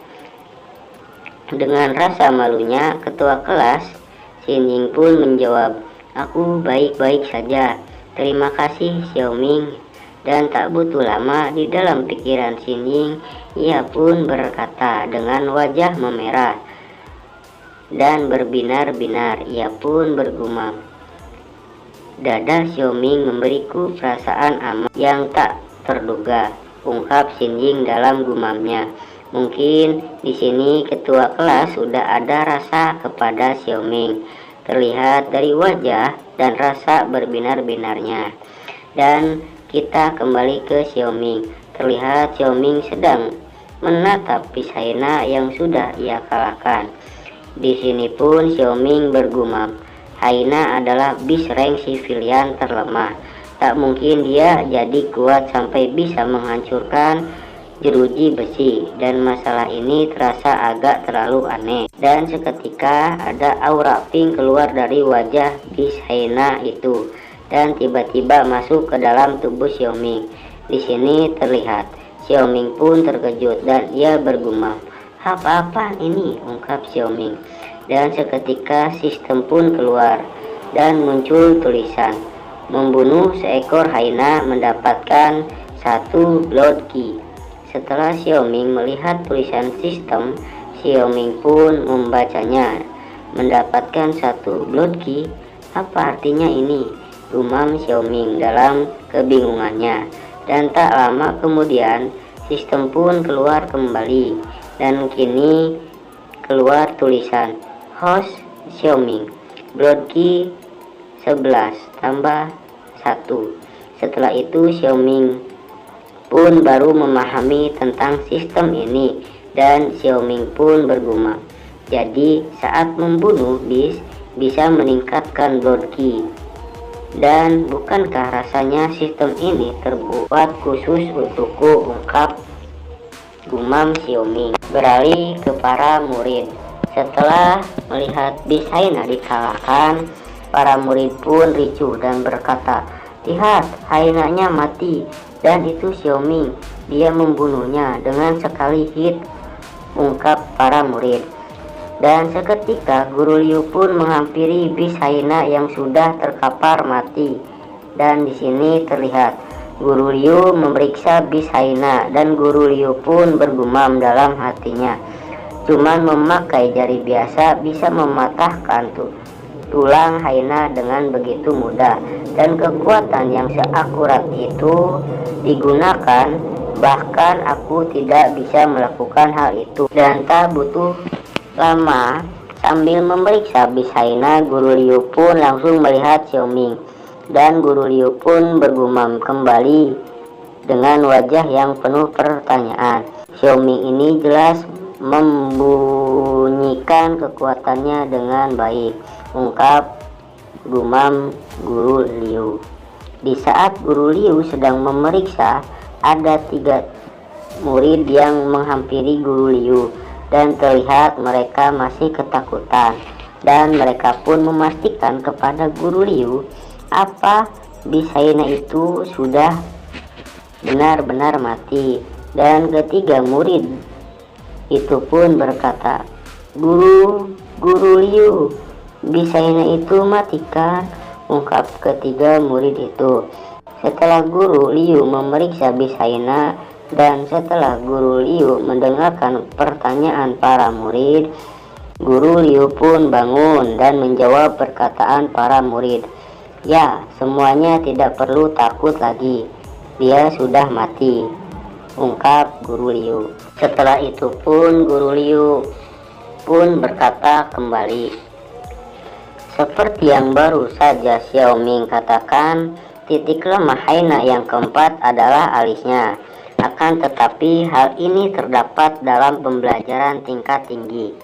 Dengan rasa malunya ketua kelas, Xin Ying pun menjawab, "Aku baik-baik saja. Terima kasih Xiao Ming." Dan tak butuh lama di dalam pikiran Xin Ying, ia pun berkata dengan wajah memerah dan berbinar-binar, ia pun bergumam, "Dada Xiao Ming memberiku perasaan aman yang tak terduga," ungkap Xin Ying dalam gumamnya. Mungkin di sini ketua kelas sudah ada rasa kepada Xiao Ming, terlihat dari wajah dan rasa berbinar-binarnya. Dan kita kembali ke Xiao Ming. Terlihat Xiao Ming sedang menatap Bisaina yang sudah ia kalahkan. Di sini pun Xiao Ming bergumam, "Haina adalah bis rank sivilian terlemah. Tak mungkin dia jadi kuat sampai bisa menghancurkan jeruji besi, dan masalah ini terasa agak terlalu aneh." Dan seketika ada aura pink keluar dari wajah Bisaina itu dan tiba-tiba masuk ke dalam tubuh Xiao Ming. Di sini terlihat Xiao Ming pun terkejut dan ia bergumam, "Apa-apaan ini?" ungkap Xiao Ming. Dan seketika sistem pun keluar dan muncul tulisan, "Membunuh seekor Haina mendapatkan 1 blood key." Setelah Xiao Ming melihat tulisan sistem, Xiao Ming pun membacanya. "Mendapatkan 1 blood key? Apa artinya ini?" gumam Xiao Ming dalam kebingungannya. Dan tak lama kemudian sistem pun keluar kembali, dan kini keluar tulisan, "Host Xiao Ming, blood key 11 tambah 1. Setelah itu Xiao Ming pun baru memahami tentang sistem ini, dan Xiao Ming pun bergumam, "Jadi saat membunuh bis, bisa meningkatkan blood qi. Dan bukankah rasanya sistem ini terbuat khusus untukku, gumam Xiaoming. Beralih ke para murid. Setelah melihat Beast Hyena dikalahkan, para murid pun ricuh dan berkata, "Lihat, hyenanya mati, dan itu Xiaoming. Dia membunuhnya dengan sekali hit," ungkap para murid. Dan seketika Guru Liu pun menghampiri Beast Hyena yang sudah terkapar mati. Dan di sini terlihat Guru Liu memeriksa Beast Hyena, dan Guru Liu pun bergumam dalam hatinya, "Cuman memakai jari biasa bisa mematahkan tulang hyena dengan begitu mudah, dan kekuatan yang seakurat itu digunakan, bahkan aku tidak bisa melakukan hal itu." Dan tak butuh lama, sambil memeriksa Beast Hyena, Guru Liu pun langsung melihat Xiaoming, dan Guru Liu pun bergumam kembali dengan wajah yang penuh pertanyaan, "Xiaoming ini jelas membunyikan kekuatannya dengan baik," ungkap gumam Guru Liu. Di saat Guru Liu sedang memeriksa, ada 3 murid yang menghampiri Guru Liu, dan terlihat mereka masih ketakutan, dan mereka pun memastikan kepada Guru Liu apa Beast Hyena itu sudah benar-benar mati. Dan ketiga murid itu pun berkata, Guru Liu, Beast Hyena itu mati kan?" ungkap ketiga murid itu. Setelah Guru Liu memeriksa Beast Hyena, dan setelah Guru Liu mendengarkan pertanyaan para murid, Guru Liu pun bangun dan menjawab perkataan para murid. "Ya, semuanya tidak perlu takut lagi. Dia sudah mati," ungkap Guru Liu. Setelah itu pun Guru Liu pun berkata kembali, "Seperti yang baru saja Xiaoming katakan, titik lemah hyena yang keempat adalah alisnya. Akan tetapi hal ini terdapat dalam pembelajaran tingkat tinggi.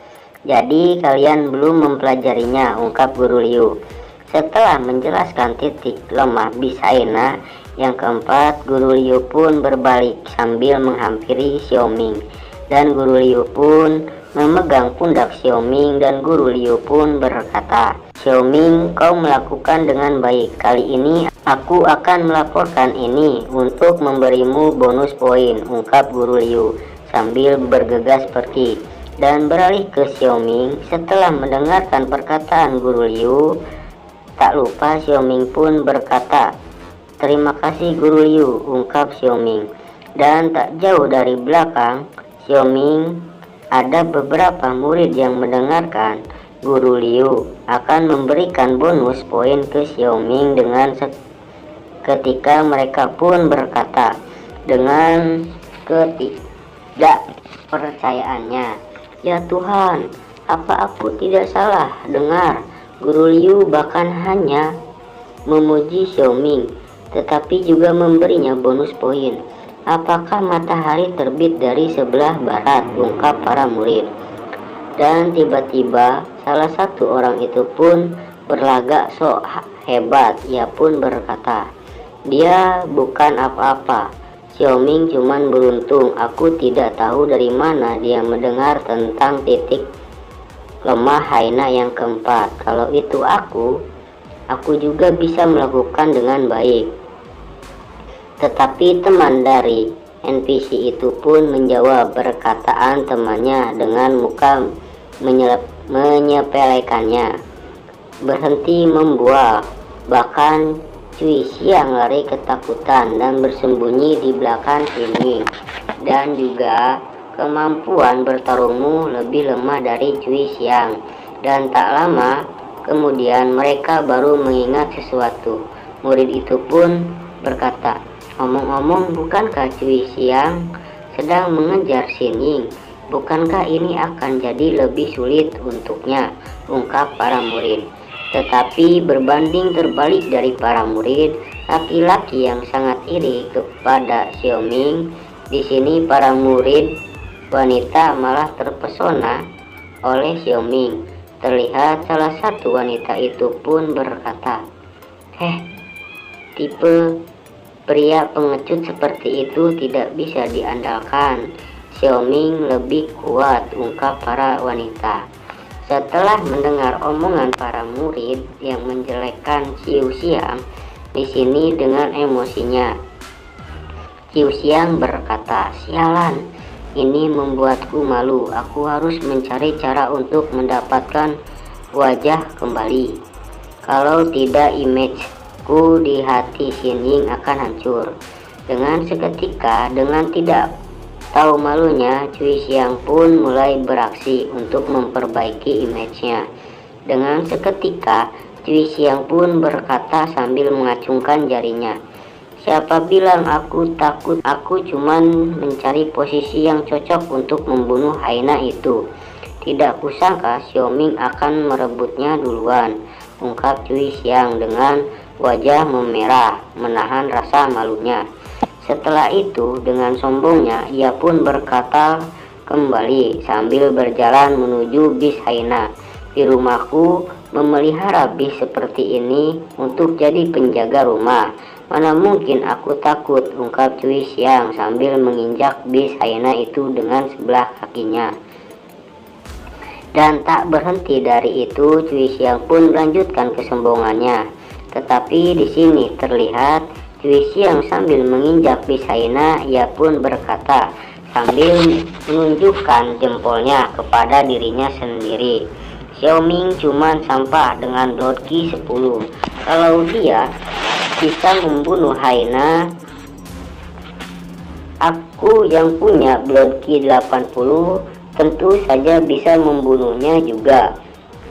Jadi kalian belum mempelajarinya," ungkap Guru Liu. Setelah menjelaskan titik lemah Beast Hyena yang keempat, Guru Liu pun berbalik sambil menghampiri Xiaoming, dan Guru Liu pun memegang pundak Xiaoming, dan Guru Liu pun berkata, "Xiaoming, kau melakukan dengan baik. Kali ini aku akan melaporkan ini untuk memberimu bonus poin," ungkap Guru Liu sambil bergegas pergi. Dan beralih ke Xiaoming. Setelah mendengarkan perkataan Guru Liu, tak lupa Xiaoming pun berkata, "Terima kasih Guru Liu," ungkap Xiaoming. Dan tak jauh dari belakang Xiaoming, ada beberapa murid yang mendengarkan Guru Liu akan memberikan bonus poin ke Xiaoming. Dengan ketika mereka pun berkata dengan ketidakpercayaannya, "Ya Tuhan, apa aku tidak salah dengar? Guru Liu bahkan hanya memuji Xiaoming, tetapi juga memberinya bonus poin. Apakah matahari terbit dari sebelah barat?" ungkap para murid. Dan tiba-tiba salah satu orang itu pun berlagak sok hebat. Ia pun berkata, "Dia bukan apa-apa. Xiaoming cuman beruntung. Aku tidak tahu dari mana dia mendengar tentang titik lemah hyena yang keempat. Kalau itu aku juga bisa melakukan dengan baik." Tetapi teman dari NPC itu pun menjawab perkataan temannya dengan muka menyepelekannya. Berhenti membual. Bahkan Cui Xiang lari ketakutan dan bersembunyi di belakang Xiaoming. Dan juga kemampuan bertarungmu lebih lemah dari Cui Xiang. Dan tak lama kemudian mereka baru mengingat sesuatu. Murid itu pun berkata, "Omong-omong, bukankah Cui Xiang sedang mengejar Xin Ying? Bukankah ini akan jadi lebih sulit untuknya?" ungkap para murid. Tetapi berbanding terbalik dari para murid, laki-laki yang sangat iri kepada Xiaoming. Di sini para murid wanita malah terpesona oleh Xiaoming. Terlihat salah satu wanita itu pun berkata, tipe pria pengecut seperti itu tidak bisa diandalkan. Xiaoming lebih kuat, ungkap para wanita. Setelah mendengar omongan para murid yang menjelekkan Qiu Xiang, di sini dengan emosinya, Qiu Xiang berkata, sialan, ini membuatku malu. Aku harus mencari cara untuk mendapatkan wajah kembali. Kalau tidak, imageku di hati Xin Ying akan hancur. Dengan seketika, dengan tidak tahu malunya, Cui Xiang pun mulai beraksi untuk memperbaiki image-nya. Dengan seketika, Cui Xiang pun berkata sambil mengacungkan jarinya, siapa bilang aku takut? Aku cuman mencari posisi yang cocok untuk membunuh Haina itu. Tidak kusangka Xiaoming akan merebutnya duluan, ungkap Cui Xiang dengan wajah memerah, menahan rasa malunya. Setelah itu, dengan sombongnya, ia pun berkata kembali sambil berjalan menuju bis Haina. Di rumahku memelihara bis seperti ini untuk jadi penjaga rumah. Mana mungkin aku takut, ungkap Cui Xiang sambil menginjak bis Haina itu dengan sebelah kakinya. Dan tak berhenti dari itu, Cui Xiang pun melanjutkan kesombongannya. Tetapi di sini terlihat Cui Xiang sambil menginjak bis Haina, ia pun berkata sambil menunjukkan jempolnya kepada dirinya sendiri, Xiaoming cuman sampah dengan blood key 10. Kalau dia bisa membunuh Haina, aku yang punya blood key 80 tentu saja bisa membunuhnya juga.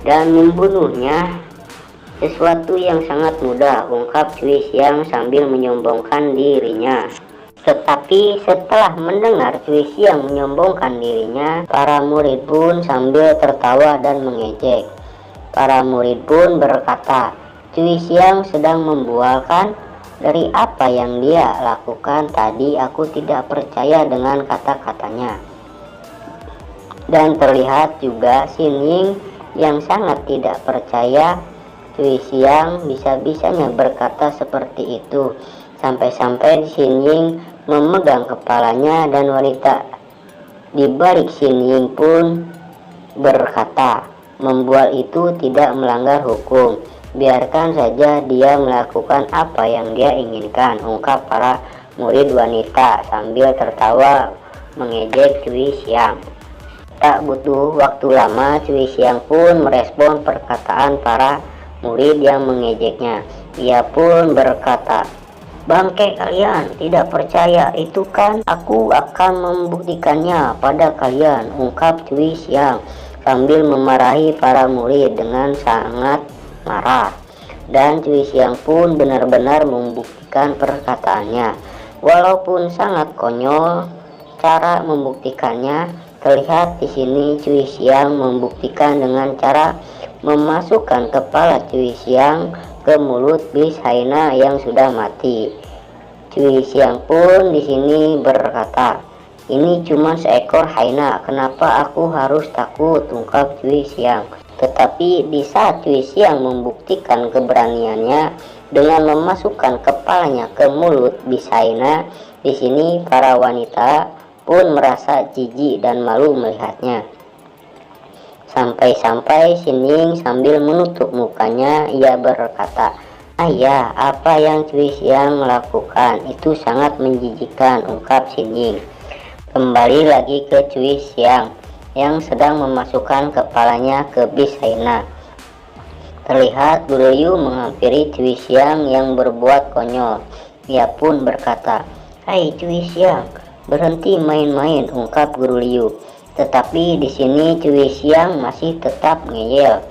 Dan membunuhnya sesuatu yang sangat mudah, ungkap Cui Xiang sambil menyombongkan dirinya. Tetapi setelah mendengar Cui Xiang menyombongkan dirinya, para murid pun sambil tertawa dan mengejek. Para murid pun berkata, Cui Xiang sedang membualkan. Dari apa yang dia lakukan tadi, aku tidak percaya dengan kata-katanya. Dan terlihat juga Xin Ying yang sangat tidak percaya Cui Xiang bisa-bisanya berkata seperti itu. Sampai-sampai Xin Ying memegang kepalanya dan wanita di balik Xin Ying pun berkata, membual itu tidak melanggar hukum. Biarkan saja dia melakukan apa yang dia inginkan, ungkap para murid wanita sambil tertawa mengejek Cui Xiang. Tak butuh waktu lama, Cui Xiang pun merespon perkataan para murid yang mengejeknya. Ia pun berkata, bangke kalian, tidak percaya itu kan? Aku akan membuktikannya pada kalian, ungkap Cui Xiang sambil memarahi para murid dengan sangat marah. Dan Cui Xiang pun benar-benar membuktikan perkataannya. Walaupun sangat konyol cara membuktikannya, terlihat di sini Cui Xiang membuktikan dengan cara memasukkan kepala Cui Xiang ke mulut bis Haina yang sudah mati. Cui Xiang pun di sini berkata, ini cuma seekor Haina, kenapa aku harus takut, ungkap Cui Xiang. Tetapi di saat Cui Xiang membuktikan keberaniannya dengan memasukkan kepalanya ke mulut bis Haina, di sini para wanita pun merasa jijik dan malu melihatnya. Sampai-sampai Xin Ying sambil menutup mukanya, ia berkata, ayah, apa yang Cui Xiang lakukan itu sangat menjijikkan, ungkap Xin Ying. Kembali lagi ke Cui Xiang yang sedang memasukkan kepalanya ke bis Haina. Terlihat Guru Liu menghampiri Cui Xiang yang berbuat konyol. Ia pun berkata, hai Cui Xiang, berhenti main-main, ungkap Guru Liu. Tetapi di sini Cui Xiang masih tetap ngeyel,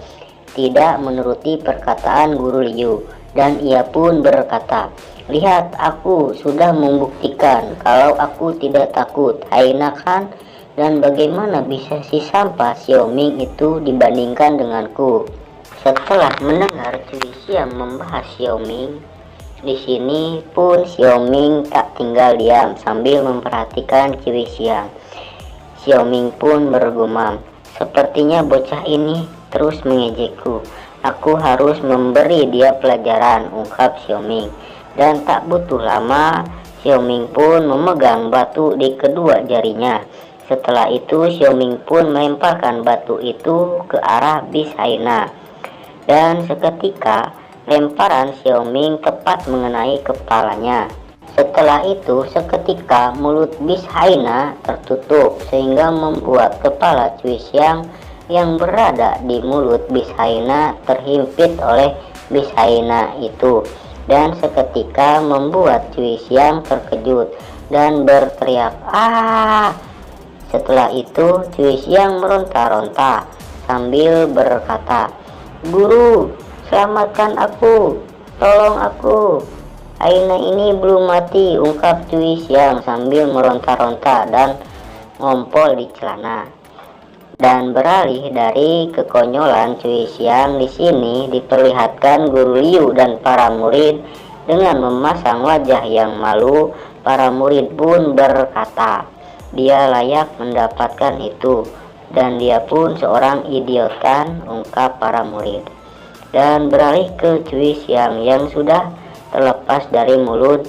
tidak menuruti perkataan Guru Liu, dan ia pun berkata, lihat, aku sudah membuktikan kalau aku tidak takut Haina kan, dan bagaimana bisa si sampah Xiaoming itu dibandingkan denganku. Setelah mendengar Cui Xiang membahas Xiaoming, di sini pun Xiaoming tak tinggal diam sambil memperhatikan Cui Xiang. Xiaoming pun bergumam, sepertinya bocah ini terus mengejekku. Aku harus memberi dia pelajaran, ungkap Xiaoming. Dan tak butuh lama, Xiaoming pun memegang batu di kedua jarinya. Setelah itu Xiaoming pun melemparkan batu itu ke arah bis Haina. Dan seketika lemparan Xiaoming tepat mengenai kepalanya. Setelah itu seketika mulut bis Haina tertutup sehingga membuat kepala Cui Xiang yang berada di mulut bis Haina terhimpit oleh bis Haina itu. Dan seketika membuat Cui Xiang terkejut dan berteriak, "Ah!" Setelah itu Cui Xiang meronta-ronta sambil berkata, "Guru, selamatkan aku, tolong aku. Haina ini belum mati," ungkap Cui Xiang sambil meronta-ronta dan ngompol di celana. Dan beralih dari kekonyolan Cui Xiang, di sini diperlihatkan Guru Liu dan para murid dengan memasang wajah yang malu. Para murid pun berkata, "Dia layak mendapatkan itu, dan dia pun seorang idiot kan," ungkap para murid. Dan beralih ke Cui Xiang yang sudah terlepas dari mulut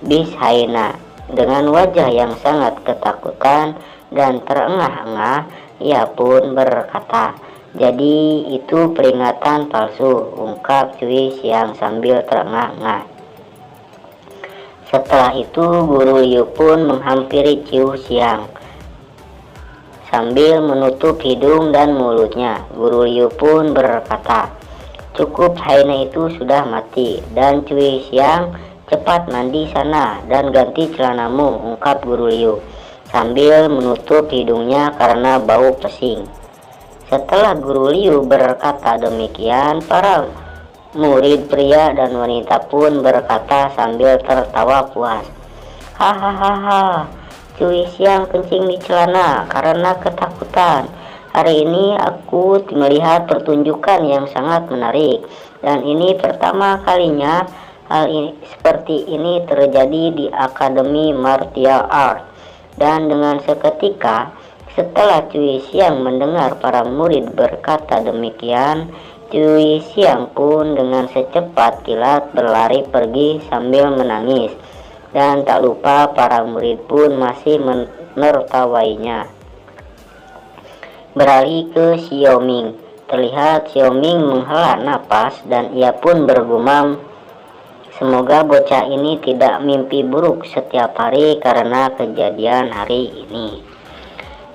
bis Haina. Dengan wajah yang sangat ketakutan dan terengah-engah, ia pun berkata, "Jadi itu peringatan palsu," ungkap Cui Xiang sambil terengah-engah. Setelah itu Guru Liu pun menghampiri Cui Xiang sambil menutup hidung dan mulutnya. Guru Liu pun berkata, "Cukup, Haina itu sudah mati, dan Cui Xiang cepat mandi sana dan ganti celanamu," ungkap Guru Liu sambil menutup hidungnya karena bau pesing. Setelah Guru Liu berkata demikian, para murid pria dan wanita pun berkata sambil tertawa puas, "Hahaha, Cui Xiang kencing di celana karena ketakutan. Hari ini aku melihat pertunjukan yang sangat menarik, dan ini pertama kalinya hal ini seperti ini terjadi di Akademi Martial Art." Dan dengan seketika setelah Cui Xiang mendengar para murid berkata demikian, Cui Xiang pun dengan secepat kilat berlari pergi sambil menangis. Dan tak lupa para murid pun masih menertawainya. Beralih ke Xiaoming. Terlihat Xiaoming menghela napas dan ia pun bergumam, "Semoga bocah ini tidak mimpi buruk setiap hari karena kejadian hari ini."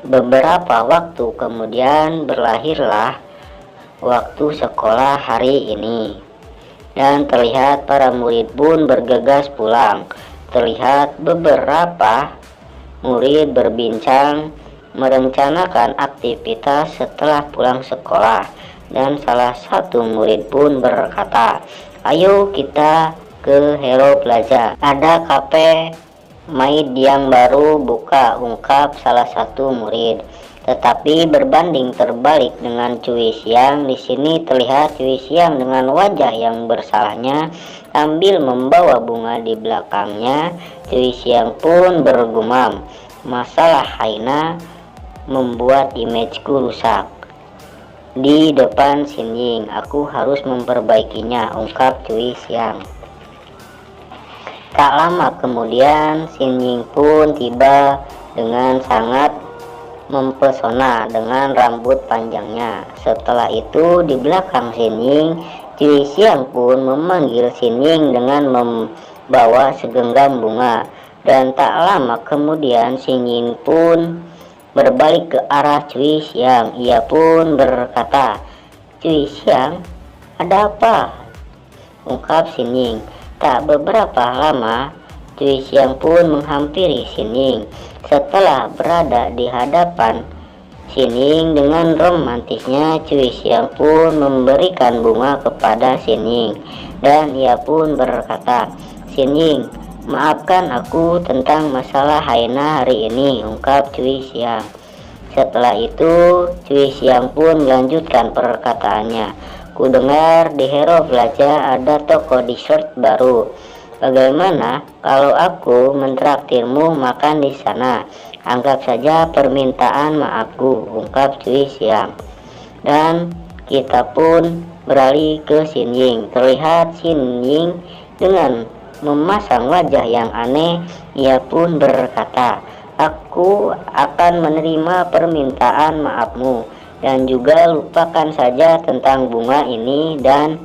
Beberapa waktu kemudian berlahirlah waktu sekolah hari ini. Dan terlihat para murid pun bergegas pulang. Terlihat beberapa murid berbincang merencanakan aktivitas setelah pulang sekolah. Dan salah satu murid pun berkata, "Ayo kita ke Hero Plaza. Ada kafe maid yang baru buka," ungkap salah satu murid. Tetapi berbanding terbalik dengan Cui Xiang, di sini terlihat Cui Xiang dengan wajah yang bersalahnya sambil membawa bunga di belakangnya. Cui Xiang pun bergumam, "Masalah Haina membuat imageku rusak di depan Xin Ying. Aku harus memperbaikinya," ungkap Cui Xiang. Tak lama kemudian Xin Ying pun tiba dengan sangat mempesona dengan rambut panjangnya. Setelah itu di belakang Xin Ying, Cui Xiang pun memanggil Xin Ying dengan membawa segenggam bunga. Dan tak lama kemudian Xin Ying pun berbalik ke arah Cui Xiang. Ia pun berkata, "Cui Xiang, ada apa?" ungkap Xin Ying. Tak beberapa lama Cui Xiang pun menghampiri Xin Ying. Setelah berada di hadapan Xin Ying dengan romantisnya, Cui Xiang pun memberikan bunga kepada Xin Ying. Dan ia pun berkata, "Xin Ying, maafkan aku tentang masalah Haina hari ini," ungkap Cui Xiang. Setelah itu Cui Xiang pun melanjutkan perkataannya, "Ku dengar di Hero Plaza ada toko dessert baru. Bagaimana kalau aku mentraktirmu makan di sana? Anggap saja permintaan maafku," ungkap Cui Xiang. Dan kita pun beralih ke Xin Ying. Terlihat Xin Ying dengan memasang wajah yang aneh. Ia pun berkata, "Aku akan menerima permintaan maafmu, dan juga lupakan saja tentang bunga ini dan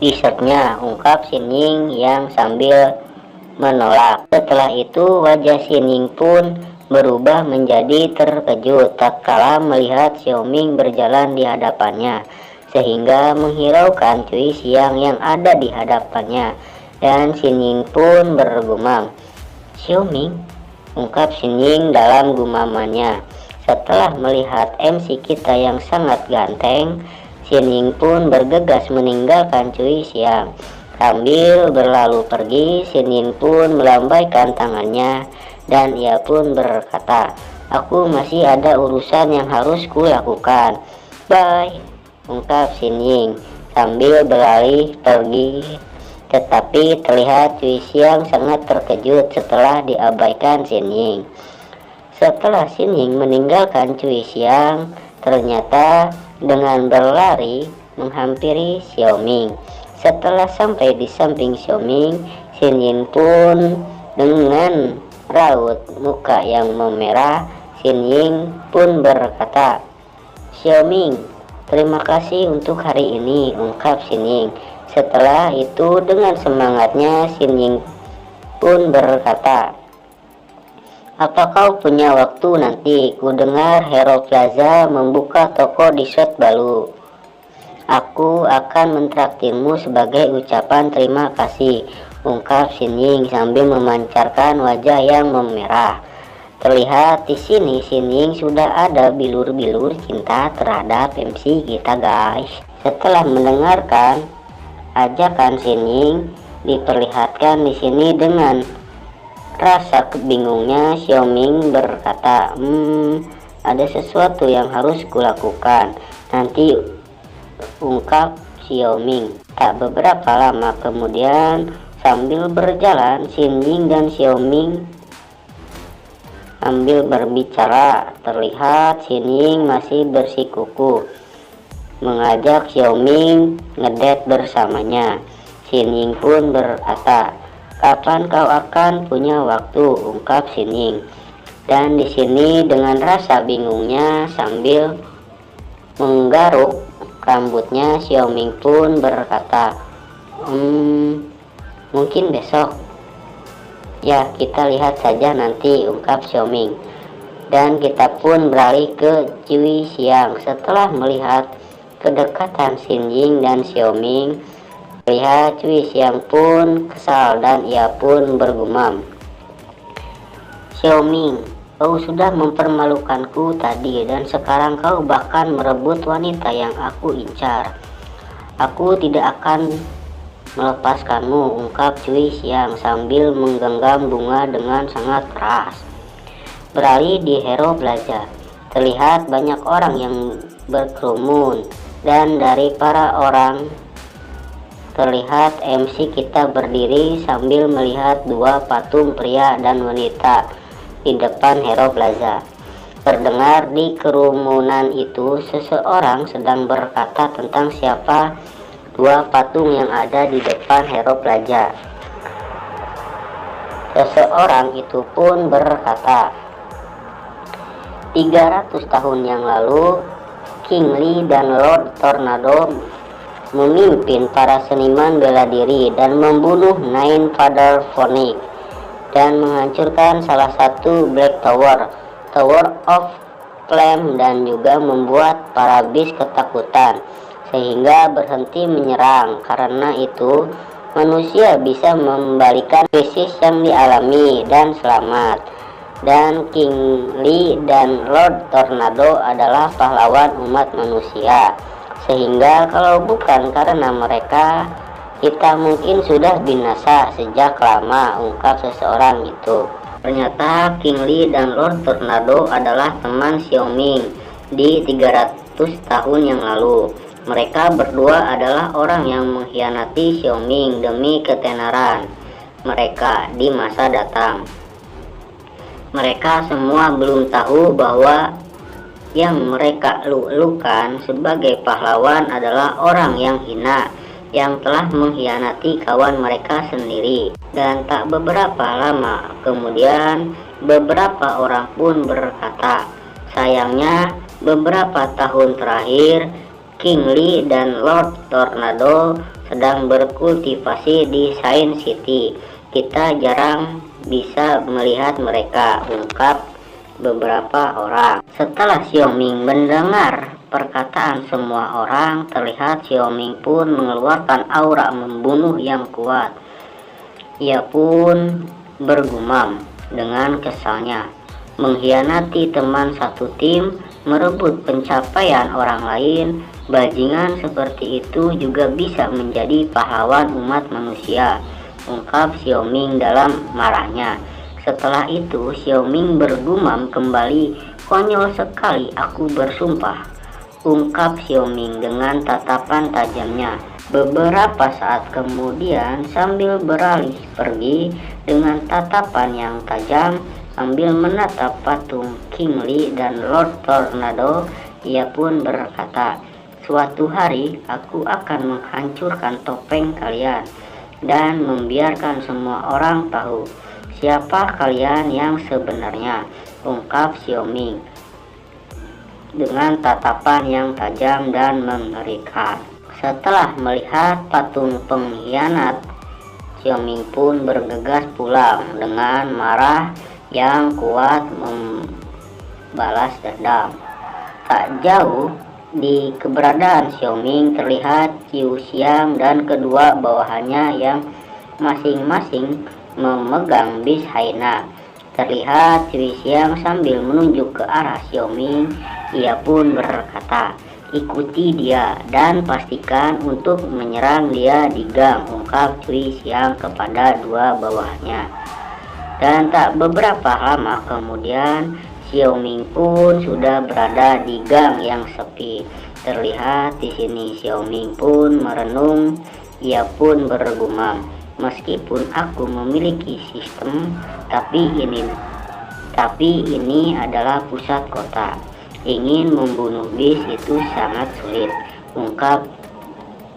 dessertnya," ungkap Xin Ying yang sambil menolak. Setelah itu wajah Xin Ying pun berubah menjadi terkejut tatkala melihat Xiaoming berjalan di hadapannya, sehingga menghiraukan Cui Xiang yang ada di hadapannya. Dan Xin Ying pun bergumam, "Xiaoming," ungkap Xin Ying dalam gumamannya. Setelah melihat MC kita yang sangat ganteng, Xin Ying pun bergegas meninggalkan Cui Xiang. Sambil berlalu pergi, Xin Ying pun melambaikan tangannya dan ia pun berkata, "Aku masih ada urusan yang harus kulakukan. Bye," ungkap Xin Ying sambil beralih pergi. Tetapi terlihat Cui Xiang sangat terkejut setelah diabaikan Xin Ying. Setelah Xin Ying meninggalkan Cui Xiang, ternyata dengan berlari menghampiri Xiaoming. Setelah sampai di samping Xiaoming, Xin Ying pun dengan raut muka yang memerah, Xin Ying pun berkata, "Xiaoming, terima kasih untuk hari ini," ungkap Xin Ying. Setelah itu dengan semangatnya Xin Ying pun berkata, "Apa kau punya waktu nanti? Kudengar Hero Plaza membuka toko dessert baru. Aku akan mentraktirmu sebagai ucapan terima kasih," ungkap Xin Ying sambil memancarkan wajah yang memerah. Terlihat di sini Xin Ying sudah ada bilur-bilur cinta terhadap MC kita, guys. Setelah mendengarkan ajakan Xin Ying, diperlihatkan di sini dengan rasa kebingungnya, Xiaoming berkata, "Ada sesuatu yang harus kulakukan nanti," ungkap Xiaoming. Tak beberapa lama kemudian, sambil berjalan, Xin Ying dan Xiaoming sambil berbicara. Terlihat Xin Ying masih bersikukuh mengajak Xiaoming ngedate bersamanya. Xin Ying pun berkata, "Kapan kau akan punya waktu?" ungkap Xin Ying. Dan di sini dengan rasa bingungnya sambil menggaruk rambutnya, Xiaoming pun berkata, "Mungkin besok." "Ya, kita lihat saja nanti," ungkap Xiaoming. Dan kita pun beralih ke Cui Xiang. Setelah melihat kedekatan Xin Ying dan Xiaoming, lihat Cui Xiang pun kesal dan ia pun bergumam, "Xiaoming, kau sudah mempermalukanku tadi dan sekarang kau bahkan merebut wanita yang aku incar. Aku tidak akan melepaskanmu," ungkap Cui Xiang sambil menggenggam bunga dengan sangat keras. Beralih di Hero Plaza, terlihat banyak orang yang berkerumun, dan dari para orang terlihat MC kita berdiri sambil melihat dua patung pria dan wanita di depan Hero Plaza. Terdengar di kerumunan itu seseorang sedang berkata tentang siapa dua patung yang ada di depan Hero Plaza. Seseorang itu pun berkata, 300 tahun yang lalu, King Li dan Lord Tornado memimpin para seniman bela diri dan membunuh Nine Father Phoenix dan menghancurkan salah satu Black Tower, Tower of Flame, dan juga membuat para beast ketakutan sehingga berhenti menyerang. Karena itu manusia bisa membalikan krisis yang dialami dan selamat. Dan King Li dan Lord Tornado adalah pahlawan umat manusia, sehingga kalau bukan karena mereka, kita mungkin sudah binasa sejak lama, ungkap seseorang itu. Ternyata King Li dan Lord Tornado adalah teman Xiaoming di 300 tahun yang lalu. Mereka berdua adalah orang yang mengkhianati Xiaoming demi ketenaran mereka di masa datang. Mereka semua belum tahu bahwa Yang mereka lulukan sebagai pahlawan adalah orang yang hina, yang telah mengkhianati kawan mereka sendiri. Dan tak beberapa lama kemudian, beberapa orang pun berkata, sayangnya beberapa tahun terakhir King Lee dan Lord Tornado sedang berkultivasi di Saint City. Kita jarang bisa melihat mereka, ungkap beberapa orang. Setelah Xiaoming mendengar perkataan semua orang, terlihat Xiaoming pun mengeluarkan aura membunuh yang kuat. Ia pun bergumam dengan kesalnya, mengkhianati teman satu tim, merebut pencapaian orang lain. Bajingan seperti itu juga bisa menjadi pahlawan umat manusia, ungkap Xiaoming dalam marahnya. Setelah itu Xiaoming bergumam kembali, konyol sekali, aku bersumpah, ungkap Xiaoming dengan tatapan tajamnya. Beberapa saat kemudian, sambil beralih pergi dengan tatapan yang tajam sambil menatap patung King Lee dan Lord Tornado, ia pun berkata, suatu hari aku akan menghancurkan topeng kalian dan membiarkan semua orang tahu siapa kalian yang sebenarnya, ungkap Xiaoming dengan tatapan yang tajam dan mengerikan. Setelah melihat patung pengkhianat, Xiaoming pun bergegas pulang dengan marah yang kuat membalas dendam. Tak jauh di keberadaan Xiaoming terlihat Qiu Xiang dan kedua bawahannya yang masing-masing memegang bis Haina. Terlihat Qiu Xiang sambil menunjuk ke arah Xiaoming. Ia pun berkata, ikuti dia dan pastikan untuk menyerang dia di gang, ungkap Qiu Xiang kepada dua bawahnya. Dan tak beberapa lama kemudian, Xiaoming pun sudah berada di gang yang sepi. Terlihat di sini Xiaoming pun merenung. Ia pun bergumam, meskipun aku memiliki sistem, tapi ini adalah pusat kota. Ingin membunuh bis itu sangat sulit, ungkap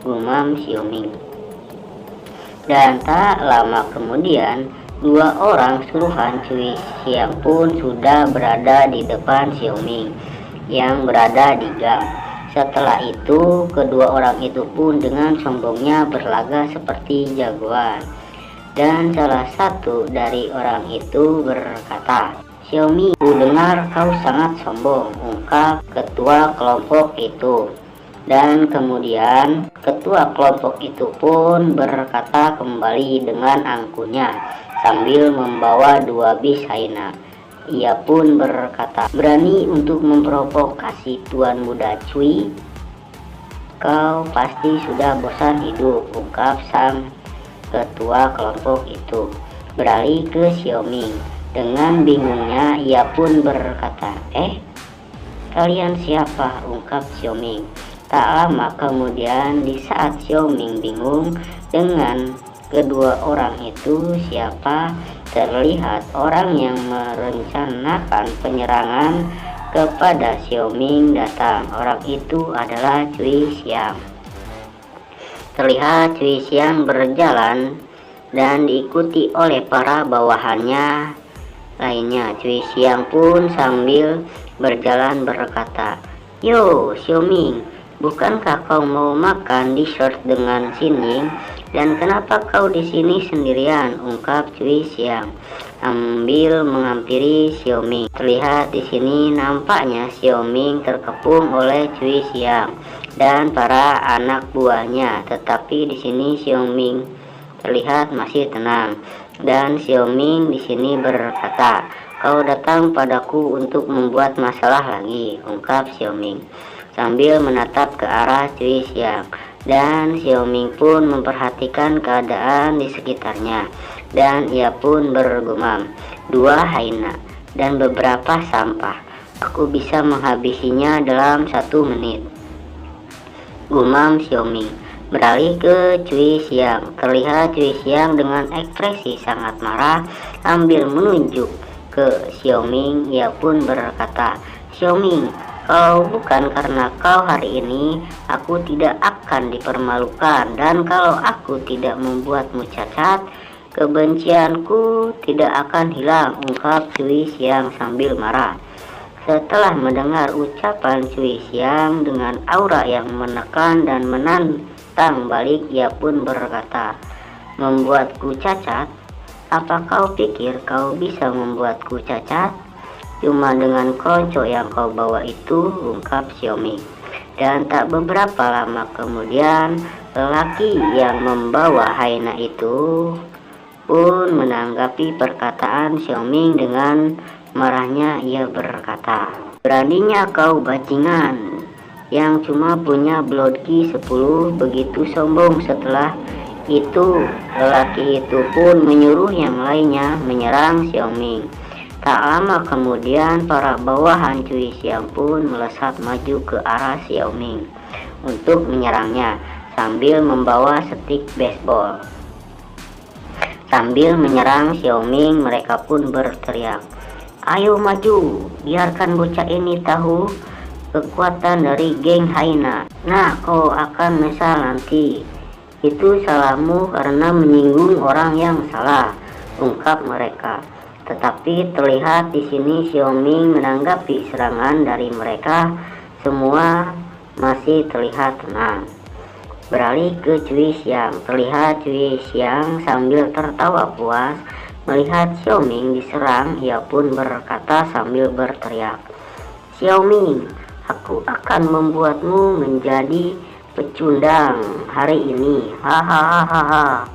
gumam Xiaoming. Dan tak lama kemudian, dua orang suruhan Qiu Xiang pun sudah berada di depan Xiaoming yang berada di gang. Setelah itu, kedua orang itu pun dengan sombongnya berlaga seperti jagoan. Dan salah satu dari orang itu berkata, Xiaoming, ku dengar kau sangat sombong, ungkap ketua kelompok itu. Dan kemudian ketua kelompok itu pun berkata kembali dengan angkuhnya sambil membawa dua bis Haina. Ia pun berkata, berani untuk memprovokasi Tuan Muda Cui? Kau pasti sudah bosan hidup, ungkap sang ketua kelompok itu. Beralih ke Xiaoming. Dengan bingungnya ia pun berkata, kalian siapa? Ungkap Xiaoming. Tak lama kemudian, di saat Xiaoming bingung dengan kedua orang itu siapa, terlihat orang yang merencanakan penyerangan kepada Xiaoming datang. Orang itu adalah Qiu Xiang. Terlihat Qiu Xiang berjalan dan diikuti oleh para bawahannya lainnya. Qiu Xiang pun sambil berjalan berkata, yo Xiaoming, bukankah kau mau makan dessert dengan Xinying? Dan kenapa kau di sini sendirian? Ungkap Qiu Xiang sambil menghampiri Xiaoming. Terlihat di sini nampaknya Xiaoming terkepung oleh Qiu Xiang dan para anak buahnya. Tetapi di sini Xiaoming terlihat masih tenang. Dan Xiaoming di sini berkata, kau datang padaku untuk membuat masalah lagi, ungkap Xiaoming sambil menatap ke arah Qiu Xiang. Dan Xiaoming pun memperhatikan keadaan di sekitarnya. Dan ia pun bergumam, dua Haina dan beberapa sampah. Aku bisa menghabisinya dalam 1 menit, gumam Xiaoming. Beralih ke Qiu Xiang. Terlihat Qiu Xiang dengan ekspresi sangat marah sambil menunjuk ke Xiaoming. Ia pun berkata, Xiaoming, Bukan karena kau hari ini, aku tidak akan dipermalukan. Dan kalau aku tidak membuatmu cacat, kebencianku tidak akan hilang, ungkap Cui Xiang sambil marah. Setelah mendengar ucapan Cui Xiang dengan aura yang menekan dan menantang balik, ia pun berkata, membuatku cacat? Apa kau pikir kau bisa membuatku cacat? Cuma dengan keroncong yang kau bawa itu, ungkap Xiaoming. Dan tak beberapa lama kemudian, lelaki yang membawa Haina itu pun menanggapi perkataan Xiaoming dengan marahnya. Ia berkata, beraninya kau bajingan yang cuma punya blodki 10 begitu sombong. Setelah itu lelaki itu pun menyuruh yang lainnya menyerang Xiaoming. Tak lama kemudian para bawahan Cui Xiang pun melesat maju ke arah Xiaoming untuk menyerangnya sambil membawa stik baseball. Sambil menyerang Xiaoming, mereka pun berteriak, ayo maju, biarkan bocah ini tahu kekuatan dari geng Haina. Nah, kau akan menyesal nanti. Itu salahmu karena menyinggung orang yang salah, ungkap mereka. Tetapi terlihat di sini Xiaoming menanggapi serangan dari mereka semua masih terlihat tenang. Beralih ke Cui Xiang, terlihat Cui Xiang sambil tertawa puas melihat Xiaoming diserang. Ia pun berkata sambil berteriak, Xiaoming, aku akan membuatmu menjadi pecundang hari ini, hahaha.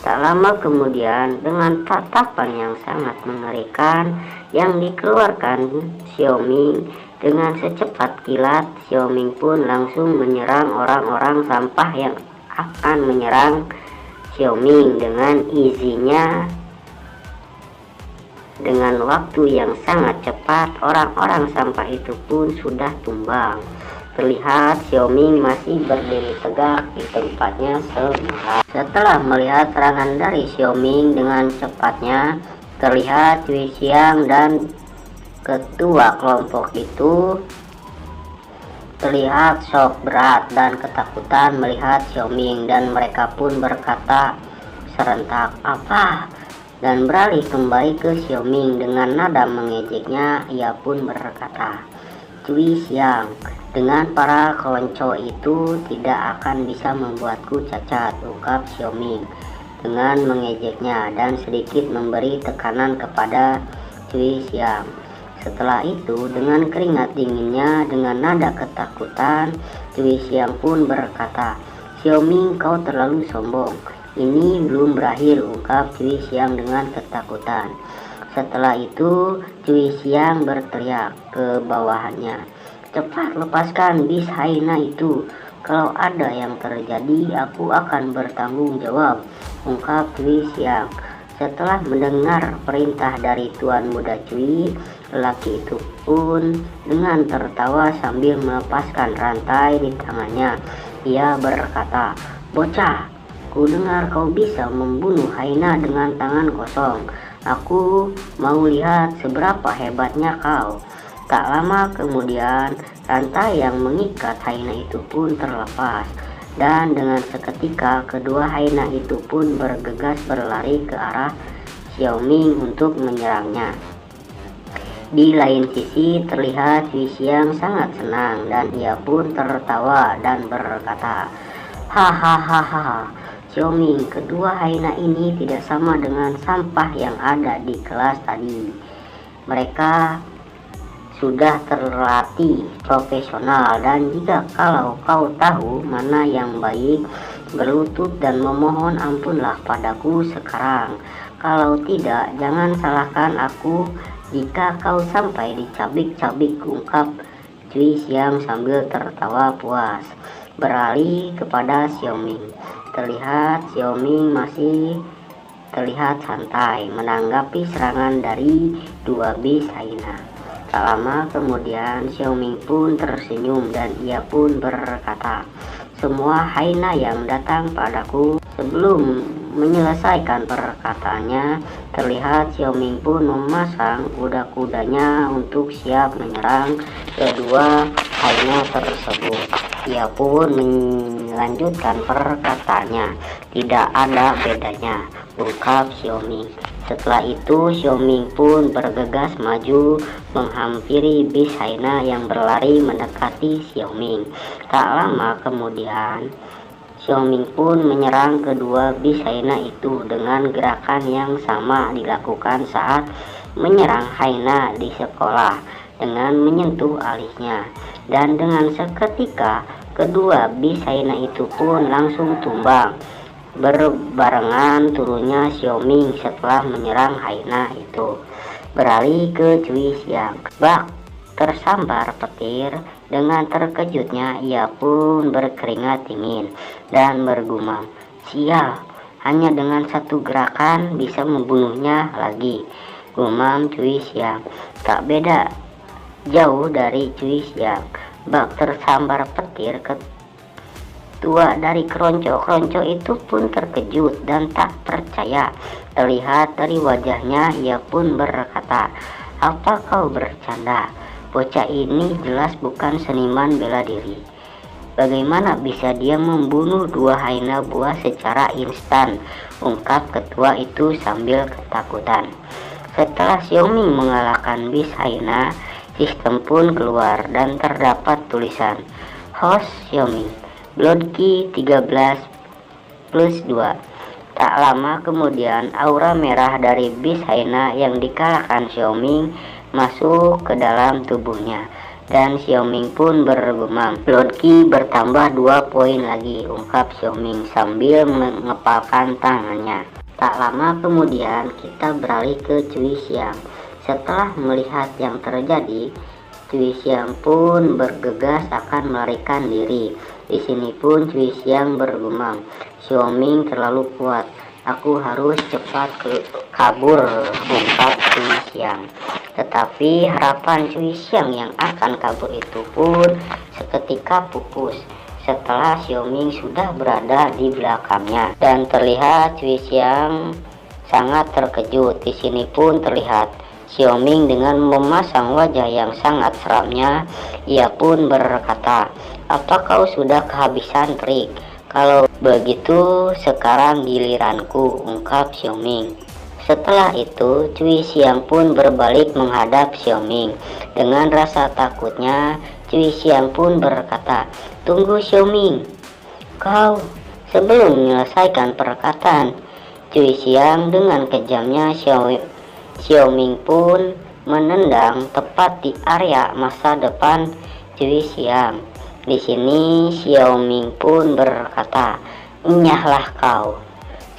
Tak lama kemudian, dengan tatapan yang sangat mengerikan yang dikeluarkan Xiaoming, dengan secepat kilat Xiaoming pun langsung menyerang orang-orang sampah yang akan menyerang Xiaoming. Dengan izinnya, dengan waktu yang sangat cepat, orang-orang sampah itu pun sudah tumbang. Terlihat Xiaoming masih berdiri tegak di tempatnya semula. Setelah melihat serangan dari Xiaoming dengan cepatnya, terlihat Cui Xiang dan ketua kelompok itu terlihat shock berat dan ketakutan melihat Xiaoming, dan mereka pun berkata serentak, apa? Dan beralih kembali ke Xiaoming dengan nada mengejeknya. Ia pun berkata, Cui Xiang, dengan para keronco itu tidak akan bisa membuatku cacat, ungkap Xiaoming dengan mengejeknya dan sedikit memberi tekanan kepada Cui Xiang. Setelah itu, dengan keringat dinginnya, dengan nada ketakutan, Cui Xiang pun berkata, Xiaoming, kau terlalu sombong. Ini belum berakhir, ungkap Cui Xiang dengan ketakutan. Setelah itu, Cui Xiang berteriak ke bawahannya, cepat lepaskan bis Haina itu. Kalau ada yang terjadi, aku akan bertanggung jawab, ungkap Cui Xiang. Setelah mendengar perintah dari Tuan Muda Cui, lelaki itu pun dengan tertawa sambil melepaskan rantai di tangannya. Ia berkata, bocah, ku dengar kau bisa membunuh Haina dengan tangan kosong. Aku mau lihat seberapa hebatnya kau. Tak lama kemudian, rantai yang mengikat Haina itu pun terlepas, dan dengan seketika kedua Haina itu pun bergegas berlari ke arah Xiaoming untuk menyerangnya. Di lain sisi, terlihat Cui Xiang sangat senang dan ia pun tertawa dan berkata, hahaha, Xiaoming, kedua Haina ini tidak sama dengan sampah yang ada di kelas tadi. Mereka sudah terlatih profesional, dan jika kalau kau tahu mana yang baik, berlutut dan memohon ampunlah padaku sekarang. Kalau tidak, jangan salahkan aku jika kau sampai dicabik-cabik, ungkap Cui Xiang sambil tertawa puas. Beralih kepada Xiaoming, terlihat Xiaoming masih terlihat santai menanggapi serangan dari dua bis Haina. Tak lama kemudian Xiaoming pun tersenyum dan ia pun berkata, semua Haina yang datang padaku sebelum menyelesaikan perkataannya, terlihat Xiaoming pun memasang kuda-kudanya untuk siap menyerang kedua haina tersebut. Ia pun melanjutkan perkataannya, "Tidak ada bedanya," ungkap Xiaoming. Setelah itu Xiaoming pun bergegas maju menghampiri bis haina yang berlari mendekati Xiaoming. Tak lama kemudian Xiaoming pun menyerang kedua bis haina itu dengan gerakan yang sama dilakukan saat menyerang haina di sekolah, dengan menyentuh alisnya. Dan dengan seketika kedua bis haina itu pun langsung tumbang berbarengan turunnya Xiaoming setelah menyerang haina itu. Beralih ke Cui Xiang. Bak tersambar petir. Dengan terkejutnya ia pun berkeringat dingin dan bergumam, "Sial, hanya dengan satu gerakan bisa membunuhnya lagi," gumam Cui Xiang. Tak beda jauh dari Cui Xiang, bak tersambar petir, ketua dari keronco-keronco itu pun terkejut dan tak percaya. Terlihat dari wajahnya, ia pun berkata, "Apa kau bercanda? Bocah ini jelas bukan seniman bela diri. Bagaimana bisa dia membunuh dua haina buah secara instan?" ungkap ketua itu sambil ketakutan. Setelah Xiaoming mengalahkan bis haina, sistem pun keluar dan terdapat tulisan, "Host Xiaoming, Bloodkey 13+2. Tak lama kemudian aura merah dari bis haina yang dikalahkan Xiaoming masuk ke dalam tubuhnya, dan Xiaoming pun bergumam, "Bloodkey bertambah 2 poin lagi," ungkap Xiaoming sambil mengepalkan tangannya. Tak lama kemudian kita beralih ke Cui Xiang. Setelah melihat yang terjadi, Cui Xiang pun bergegas akan melarikan diri. Di sini pun Cui Xiang bergumam, "Xiaoming terlalu kuat, aku harus cepat kabur," ungkap Cui Xiang. Tetapi harapan Cui Xiang yang akan kabur itu pun seketika pupus setelah Xiaoming sudah berada di belakangnya, dan terlihat Cui Xiang sangat terkejut. Di sini pun terlihat Xiaoming dengan memasang wajah yang sangat seramnya. Ia pun berkata, "Apa kau sudah kehabisan trik? Kalau begitu sekarang giliranku," ungkap Xiaoming. Setelah itu Cui Xiang pun berbalik menghadap Xiaoming. Dengan rasa takutnya Cui Xiang pun berkata, "Tunggu Xiaoming, kau..." Sebelum menyelesaikan perkataan Cui Xiang, dengan kejamnya Xiaoming pun menendang tepat di area masa depan Cui Xiang. Di sini Xiaoming pun berkata, "Nyahlah kau."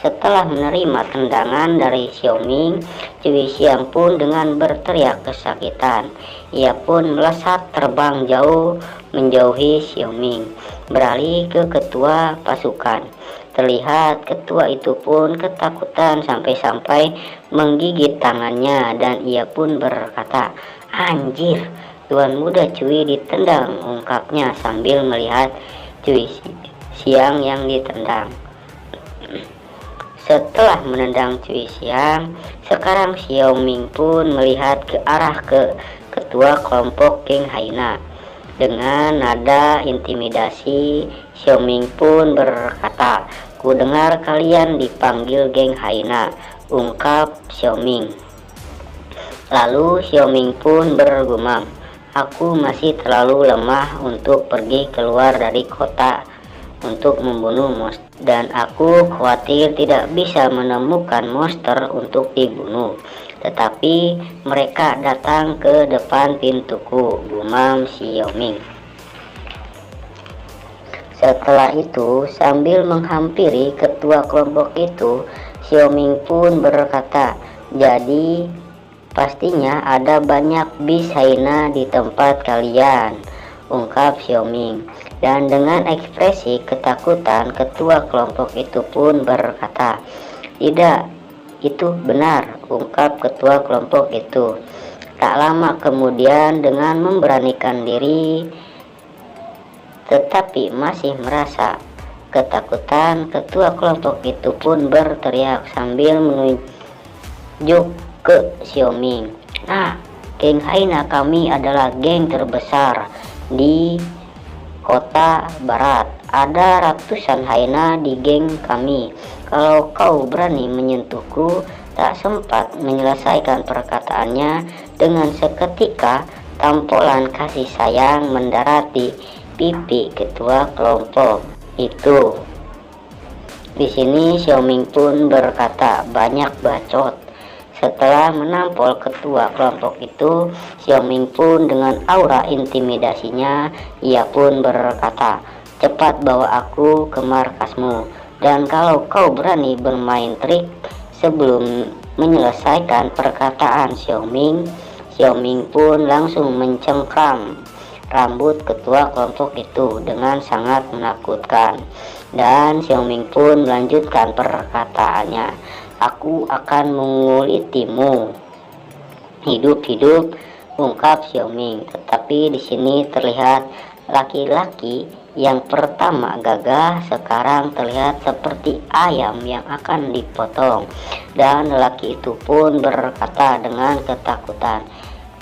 Setelah menerima tendangan dari Xiaoming, Cui Xiang pun dengan berteriak kesakitan. Ia pun melesat terbang jauh menjauhi Xiaoming. Beralih ke ketua pasukan. Terlihat ketua itu pun ketakutan sampai-sampai menggigit tangannya, dan ia pun berkata, "Anjir, Tuan Muda Cui ditendang," ungkapnya sambil melihat Cui Xiang yang ditendang. Setelah menendang Cui Xiang, sekarang Xiaoming pun melihat ke arah ketua kelompok geng haina. Dengan nada intimidasi, Xiaoming pun berkata, "Ku dengar kalian dipanggil geng haina," ungkap Xiaoming. Lalu Xiaoming pun bergumam, "Aku masih terlalu lemah untuk pergi keluar dari kota untuk membunuh monster, dan aku khawatir tidak bisa menemukan monster untuk dibunuh. Tetapi mereka datang ke depan pintuku," gumam Xiaoming. Setelah itu, sambil menghampiri ketua kelompok itu, Xiaoming pun berkata, "Jadi pastinya ada banyak bis haina di tempat kalian," ungkap Xiaoming. Dan dengan ekspresi ketakutan, ketua kelompok itu pun berkata, "Tidak, itu benar," ungkap ketua kelompok itu. Tak lama kemudian, dengan memberanikan diri tetapi masih merasa ketakutan, ketua kelompok itu pun berteriak sambil menunjuk ke Xiaoming. Nah, geng Haina kami adalah geng terbesar di kota barat. Ada ratusan Haina di geng kami. Kalau kau berani menyentuhku. Tak sempat menyelesaikan perkataannya, dengan seketika tampolan kasih sayang mendarat di pipi ketua kelompok itu. Di sini Xiaoming pun berkata, banyak bacot. Setelah menampol ketua kelompok itu, Xiaoming pun dengan aura intimidasinya, ia pun berkata, cepat bawa aku ke markasmu. Dan kalau kau berani bermain trik. Sebelum menyelesaikan perkataan Xiaoming pun langsung mencengkram rambut ketua kelompok itu dengan sangat menakutkan. Dan Xiaoming pun melanjutkan perkataannya, aku akan mengulitimu hidup-hidup, ungkap Xiaoming. Tetapi di sini terlihat laki-laki yang pertama gagah sekarang terlihat seperti ayam yang akan dipotong. Dan lelaki itu pun berkata dengan ketakutan,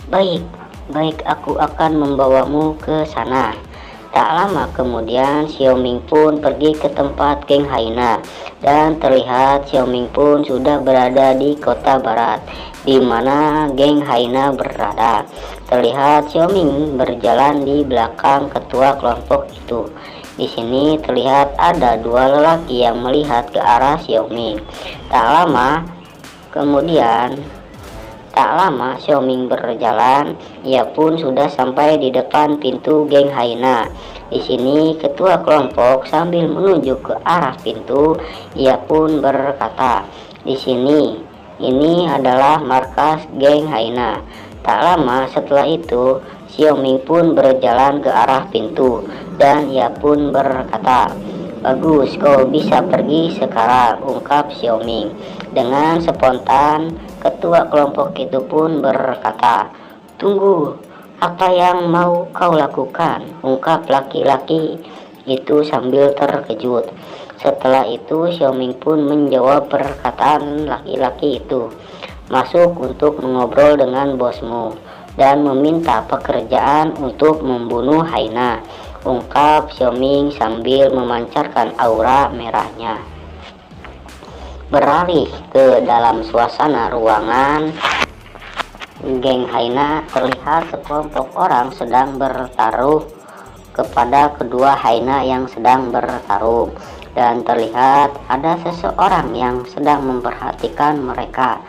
baik, aku akan membawamu ke sana. Tak lama kemudian Xiaoming pun pergi ke tempat geng Haina. Dan terlihat Xiaoming pun sudah berada di kota barat, di mana geng Haina berada. Terlihat Xiaoming berjalan di belakang ketua kelompok itu. Di sini terlihat ada dua lelaki yang melihat ke arah Xiaoming. Tak lama Xiaoming berjalan, ia pun sudah sampai di depan pintu geng Haina. Di sini ketua kelompok sambil menunjuk ke arah pintu, ia pun berkata, di sini ini adalah markas geng Haina. Tak lama setelah itu, Xiaoming pun berjalan ke arah pintu dan ia pun berkata, bagus, kau bisa pergi sekarang, ungkap Xiaoming. Dengan spontan, ketua kelompok itu pun berkata, tunggu, apa yang mau kau lakukan, ungkap laki-laki itu sambil terkejut. Setelah itu Xiaoming pun menjawab perkataan laki-laki itu, masuk untuk mengobrol dengan bosmu dan meminta pekerjaan untuk membunuh Haina, ungkap Xiaoming sambil memancarkan aura merahnya. Beralih ke dalam suasana ruangan geng Haina, terlihat sekelompok orang sedang bertaruh kepada kedua Haina yang sedang bertarung. Dan terlihat ada seseorang yang sedang memperhatikan mereka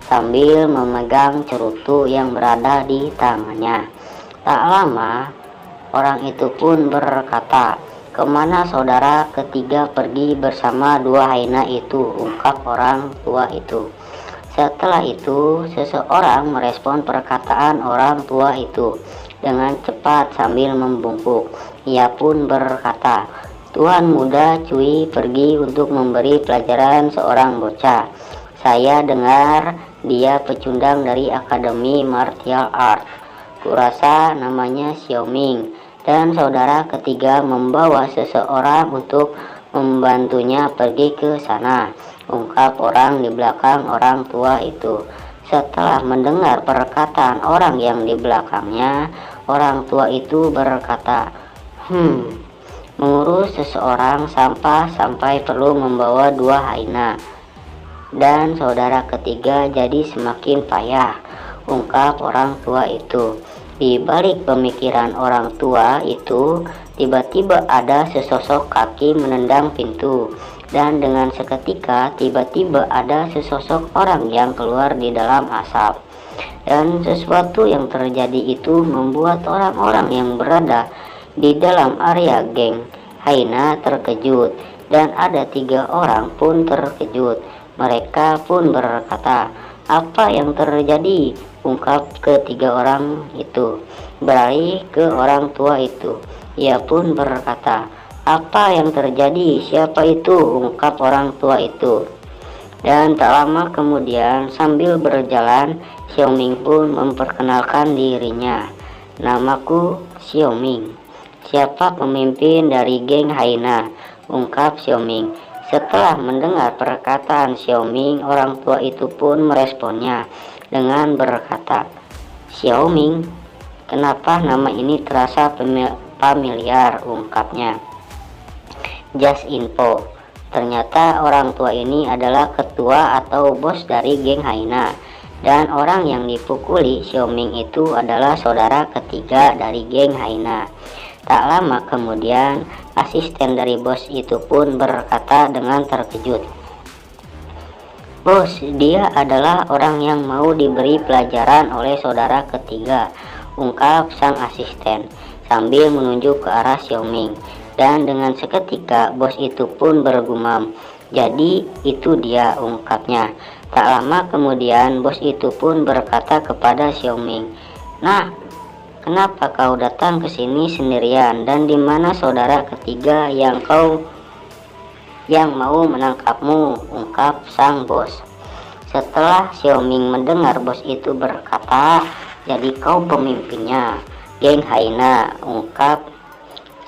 sambil memegang cerutu yang berada di tangannya. Tak lama orang itu pun berkata, kemana saudara ketiga pergi bersama dua Haina itu, ungkap orang tua itu. Setelah itu seseorang merespon perkataan orang tua itu dengan cepat sambil membungkuk. Ia pun berkata, Tuan muda Cui pergi untuk memberi pelajaran seorang bocah. Saya dengar dia pecundang dari Akademi Martial Art. Kurasa namanya Xiaoming. Dan saudara ketiga membawa seseorang untuk membantunya pergi ke sana, ungkap orang di belakang orang tua itu. Setelah mendengar perkataan orang yang di belakangnya, orang tua itu berkata, mengurus seseorang sampai perlu membawa dua Haina. Dan saudara ketiga jadi semakin payah, ungkap orang tua itu. Di balik pemikiran orang tua itu, tiba-tiba ada sesosok kaki menendang pintu. Dan dengan seketika tiba-tiba ada sesosok orang yang keluar di dalam asap. Dan sesuatu yang terjadi itu membuat orang-orang yang berada di dalam area geng Haina terkejut. Dan ada 3 orang pun terkejut. Mereka pun berkata, apa yang terjadi? Ungkap ketiga orang itu. Beralih ke orang tua itu. Ia pun berkata, apa yang terjadi? Siapa itu? Ungkap orang tua itu. Dan tak lama kemudian sambil berjalan, Xiaoming pun memperkenalkan dirinya. Namaku Xiaoming. Siapa pemimpin dari geng Haina? ungkap Xiaoming. Setelah mendengar perkataan Xiaoming, orang tua itu pun meresponnya dengan berkata, "Xiaoming, kenapa nama ini terasa familiar?" ungkapnya. Just info, ternyata orang tua ini adalah ketua atau bos dari geng Haina, dan orang yang dipukuli Xiaoming itu adalah saudara ketiga dari geng Haina. Tak lama kemudian, asisten dari bos itu pun berkata dengan terkejut, "Bos, dia adalah orang yang mau diberi pelajaran oleh saudara ketiga," ungkap sang asisten sambil menunjuk ke arah Xiaoming. Dan dengan seketika bos itu pun bergumam, "Jadi itu dia," ungkapnya. Tak lama kemudian bos itu pun berkata kepada Xiaoming, "Nah, kenapa kau datang ke sini sendirian, dan di mana saudara ketiga yang mau menangkapmu?" ungkap sang bos. Setelah Xiaoming mendengar bos itu berkata, "Jadi kau pemimpinnya geng Haina," ungkap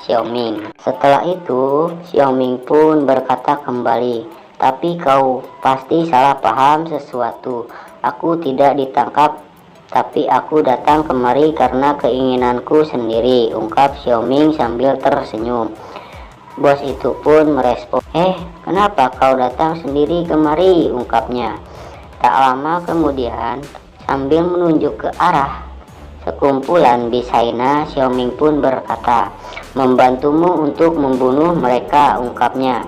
Xiaoming. Setelah itu Xiaoming pun berkata kembali, "Tapi kau pasti salah paham sesuatu. Aku tidak ditangkap, tapi aku datang kemari karena keinginanku sendiri," ungkap Xiaoming sambil tersenyum. Bos itu pun merespon, "Kenapa kau datang sendiri kemari?" ungkapnya. Tak lama kemudian, sambil menunjuk ke arah sekumpulan Bisaina, Xiaoming pun berkata, "Membantumu untuk membunuh mereka," ungkapnya.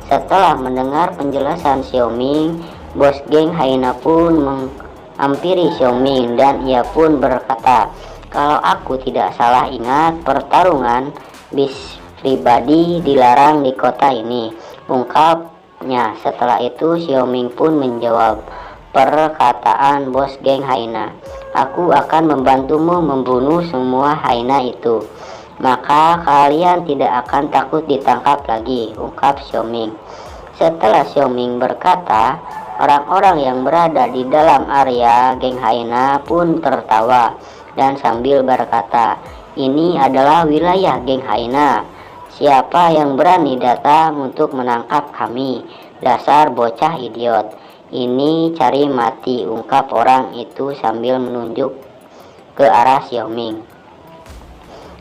Setelah mendengar penjelasan Xiaoming, bos geng Haina pun menghampiri Xiaoming dan ia pun berkata, "Kalau aku tidak salah ingat, pertarungan bis pribadi dilarang di kota ini," ungkapnya. Setelah itu Xiaoming pun menjawab perkataan bos geng Haina, "Aku akan membantumu membunuh semua Haina itu, maka kalian tidak akan takut ditangkap lagi," ungkap Xiaoming. Setelah Xiaoming berkata, orang-orang yang berada di dalam area geng Haina pun tertawa dan sambil berkata, "Ini adalah wilayah geng Haina. Siapa yang berani datang untuk menangkap kami? Dasar bocah idiot. Ini cari mati," ungkap orang itu sambil menunjuk ke arah Xiaoming.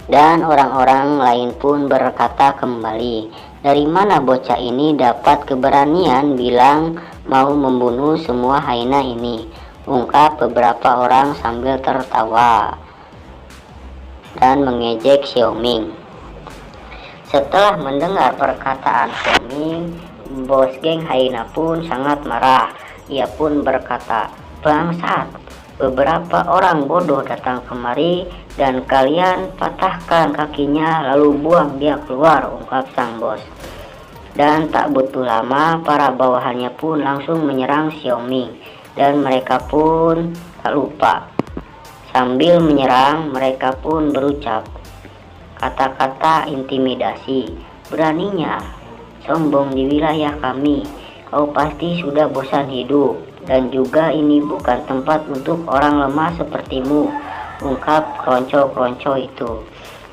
Dan orang-orang lain pun berkata kembali, "Dari mana bocah ini dapat keberanian bilang mau membunuh semua Haina ini?" ungkap beberapa orang sambil tertawa dan mengejek Xiaoming. Setelah mendengar perkataan Xiaoming, bos geng Haina pun sangat marah. Ia pun berkata, "Bangsat, beberapa orang bodoh datang kemari dan kalian patahkan kakinya lalu buang dia keluar," ungkap sang bos. Dan tak butuh lama para bawahannya pun langsung menyerang Xiaoming, dan mereka pun tak lupa. Sambil menyerang, mereka pun berucap kata-kata intimidasi, "Beraninya sombong di wilayah kami. Kau pasti sudah bosan hidup, dan juga ini bukan tempat untuk orang lemah sepertimu," ungkap kronco-kronco itu.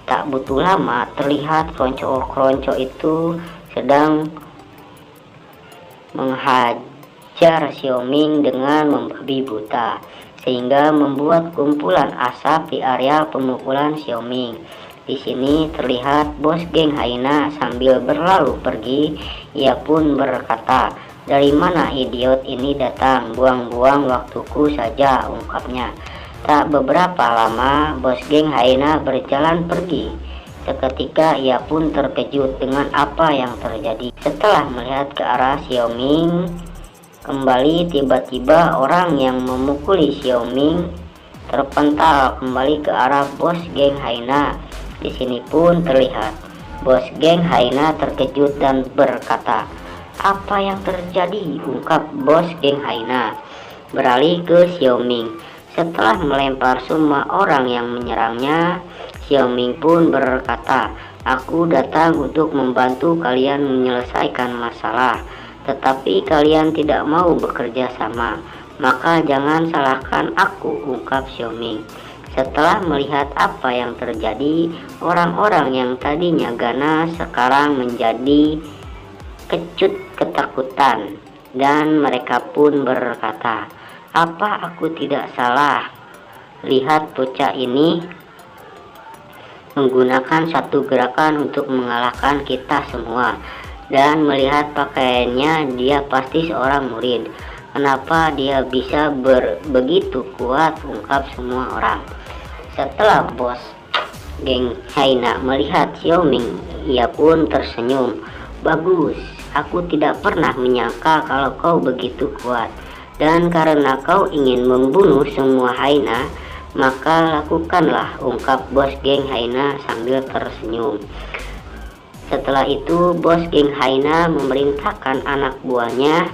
Tak butuh lama terlihat kronco-kronco itu sedang menghajar Xiaoming dengan membabi buta, sehingga membuat kumpulan asap di area pemukulan Xiaoming. Di sini terlihat bos geng Haina sambil berlalu pergi. Ia pun berkata, "Dari mana idiot ini datang? Buang-buang waktuku saja," ungkapnya. Tak beberapa lama bos geng Haina berjalan pergi. Seketika ia pun terkejut dengan apa yang terjadi. Setelah melihat ke arah Xiaoming kembali, tiba-tiba orang yang memukuli Xiaoming terpental kembali ke arah bos geng Haina. Di sini pun terlihat bos geng Haina terkejut dan berkata, "Apa yang terjadi?" ungkap bos geng Haina beralih ke Xiaoming. Setelah melempar semua orang yang menyerangnya, Xiaoming pun berkata, "Aku datang untuk membantu kalian menyelesaikan masalah, tetapi kalian tidak mau bekerja sama, maka jangan salahkan aku," ungkap Xiaoming. Setelah melihat apa yang terjadi, orang-orang yang tadinya ganas sekarang menjadi kecut ketakutan, dan mereka pun berkata, "Apa aku tidak salah? Lihat bocah ini menggunakan satu gerakan untuk mengalahkan kita semua, dan melihat pakaiannya dia pasti seorang murid. Kenapa dia bisa begitu kuat?" ungkap semua orang. Setelah bos geng Haina melihat Xiaoming, ia pun tersenyum. "Bagus, aku tidak pernah menyangka kalau kau begitu kuat. Dan karena kau ingin membunuh semua Haina, maka lakukanlah," ungkap bos geng Haina sambil tersenyum. Setelah itu bos geng Haina memerintahkan anak buahnya,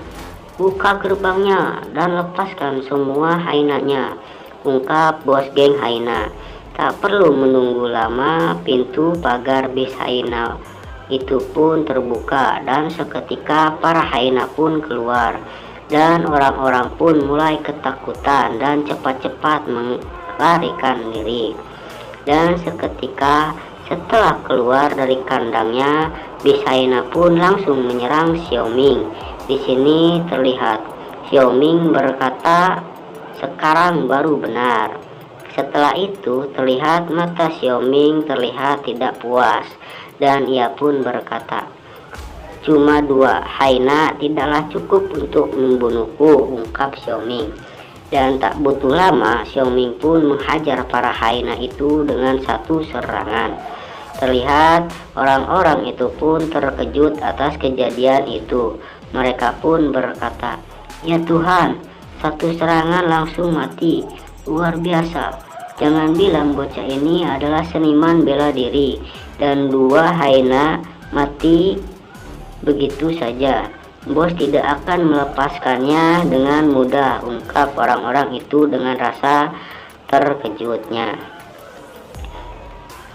"Buka gerbangnya dan lepaskan semua Hainanya," ungkap bos geng Haina. Tak perlu menunggu lama, pintu pagar bis Haina itu pun terbuka, dan seketika para Haina pun keluar, dan orang-orang pun mulai ketakutan dan cepat-cepat melarikan diri. Dan seketika setelah keluar dari kandangnya, bis Haina pun langsung menyerang Xiaoming. Di sini terlihat Xiaoming berkata, "Sekarang baru benar." Setelah itu terlihat mata Xiaoming terlihat tidak puas, dan ia pun berkata, "Cuma 2 Haina tidaklah cukup untuk membunuhku," ungkap Xiaoming. Dan tak butuh lama, Xiaoming pun menghajar para Haina itu dengan satu serangan. Terlihat orang-orang itu pun terkejut atas kejadian itu. Mereka pun berkata, "Ya Tuhan, satu serangan langsung mati. Luar biasa. Jangan bilang bocah ini adalah seniman bela diri." Dan 2 Haina mati begitu saja. "Bos tidak akan melepaskannya dengan mudah," ungkap orang-orang itu dengan rasa terkejutnya.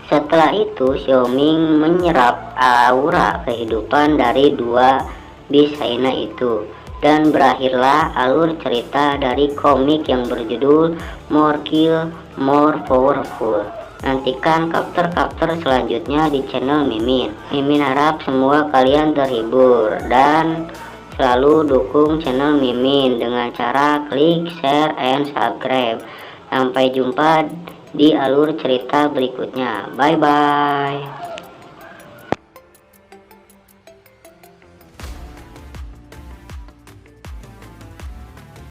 Setelah itu Xiaoming menyerap aura kehidupan dari 2 bis Haina itu, dan berakhirlah alur cerita dari komik yang berjudul More Kill, More Powerful. Nantikan chapter-chapter selanjutnya di channel Mimin. Mimin harap semua kalian terhibur, dan selalu dukung channel Mimin dengan cara klik share and subscribe. Sampai jumpa di alur cerita berikutnya. Bye bye.